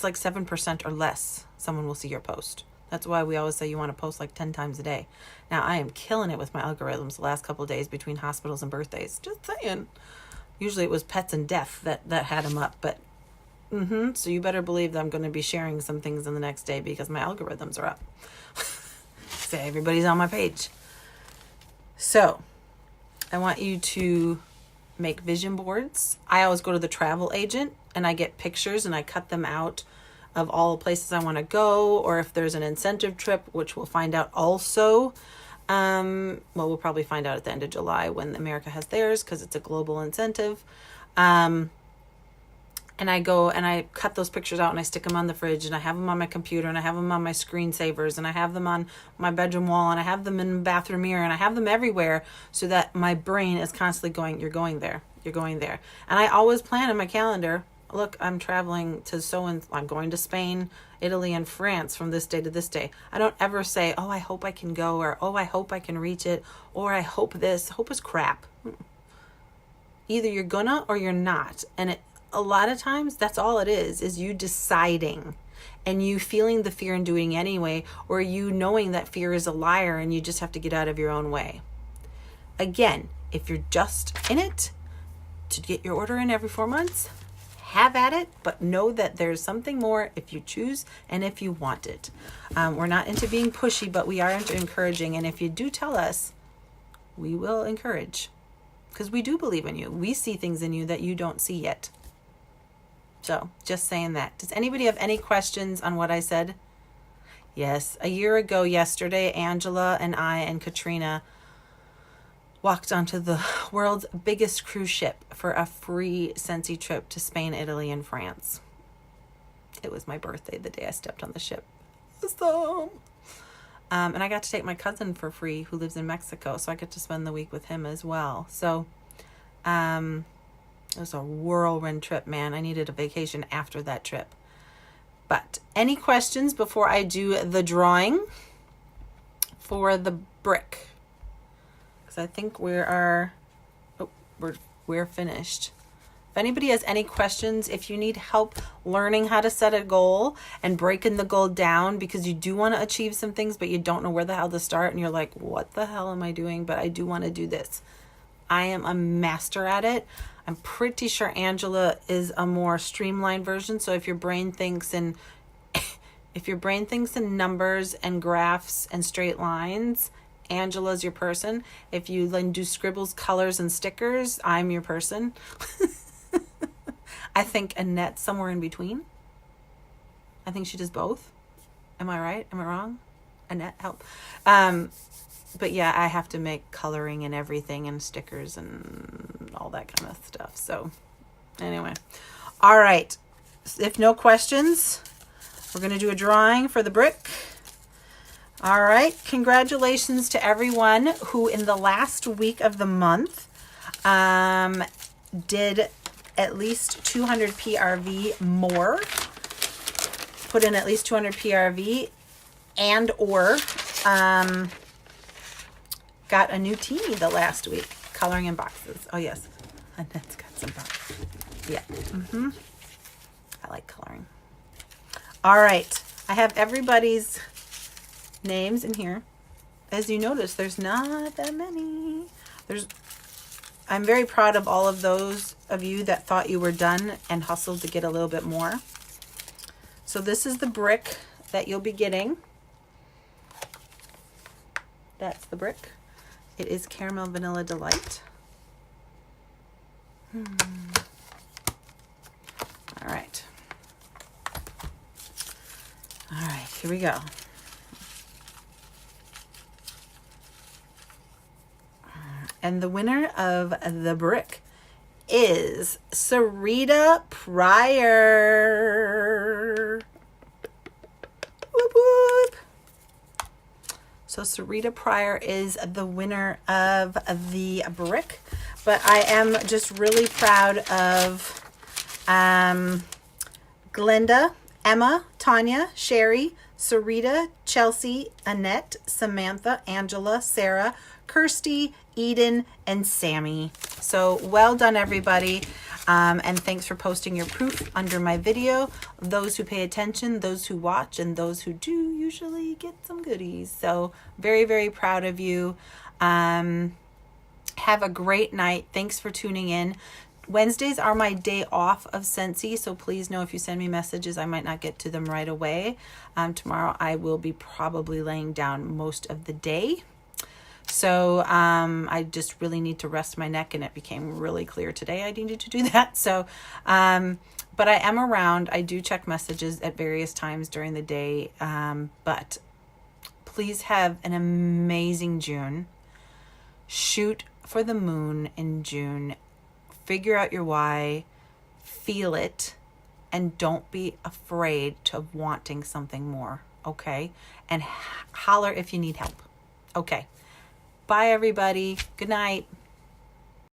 like 7% or less someone will see your post. That's why we always say you want to post like 10 times a day. Now, I am killing it with my algorithms the last couple of days between hospitals and birthdays. Just saying. Usually it was pets and death that had them up, but so you better believe that I'm going to be sharing some things in the next day because my algorithms are up. So everybody's on my page. So I want you to make vision boards. I always go to the travel agent and I get pictures and I cut them out of all the places I want to go, or if there's an incentive trip, which we'll find out also. We'll probably find out at the end of July when America has theirs because it's a global incentive. And I go and I cut those pictures out and I stick them on the fridge and I have them on my computer and I have them on my screensavers and I have them on my bedroom wall and I have them in the bathroom mirror and I have them everywhere so that my brain is constantly going, you're going there, you're going there. And I always plan in my calendar, look, I'm traveling to I'm going to Spain, Italy, and France from this day to this day. I don't ever say, oh, I hope I can go, or oh, I hope I can reach it, or I hope this. Hope is crap. Either you're gonna or you're not. And a lot of times that's all it is you deciding and you feeling the fear and doing anyway, or you knowing that fear is a liar and you just have to get out of your own way. Again, if you're just in it to get your order in every 4 months, have at it, but know that there's something more if you choose and if you want it. We're not into being pushy, but we are into encouraging. And if you do tell us, we will encourage because we do believe in you. We see things in you that you don't see yet. So just saying that. Does anybody have any questions on what I said? Yes. A year ago yesterday, Angela and I and Katrina walked onto the world's biggest cruise ship for a free Scentsy trip to Spain, Italy, and France. It was my birthday the day I stepped on the ship. Awesome. And I got to take my cousin for free who lives in Mexico. So I get to spend the week with him as well. So it was a whirlwind trip, man. I needed a vacation after that trip. But any questions before I do the drawing for the brick? Because I think we're finished. If anybody has any questions, if you need help learning how to set a goal and breaking the goal down because you do want to achieve some things, but you don't know where the hell to start, and you're like, what the hell am I doing? But I do want to do this. I am a master at it. I'm pretty sure Angela is a more streamlined version. So if your brain thinks in numbers and graphs and straight lines, Angela's your person. If you then do scribbles, colors, and stickers, I'm your person. I think Annette's somewhere in between. I think she does both. Am I right? Am I wrong? Annette, help. But yeah, I have to make coloring and everything and stickers and all that kind of stuff. So anyway, all right. If no questions, we're going to do a drawing for the brick. All right. Congratulations to everyone who in the last week of the month did at least 200 PRV more. Put in at least 200 PRV and or got a new teenie the last week, coloring in boxes. Oh yes, Annette's got some boxes. Yeah, I like coloring. All right, I have everybody's names in here. As you notice, there's not that many. I'm very proud of all of those of you that thought you were done and hustled to get a little bit more. So this is the brick that you'll be getting. That's the brick. It is Caramel Vanilla Delight. All right. All right, here we go. And the winner of the brick is Sarita Pryor. Whoop, whoop. So Sarita Pryor is the winner of the brick. But I am just really proud of Glenda, Emma, Tanya, Sherry, Sarita, Chelsea, Annette, Samantha, Angela, Sarah, Kirsty, Eden, and Sammy. So well done, everybody. And thanks for posting your proof under my video. Those who pay attention, those who watch, and those who do usually get some goodies. So very, very proud of you. Have a great night. Thanks for tuning in. Wednesdays are my day off of Scentsy, so please know if you send me messages, I might not get to them right away. Tomorrow I will be probably laying down most of the day. So I just really need to rest my neck, and it became really clear today I needed to do that. So, but I am around. I do check messages at various times during the day. But please have an amazing June. Shoot for the moon in June. Figure out your why. Feel it. And don't be afraid of wanting something more. Okay? And holler if you need help. Okay. Bye, everybody. Good night.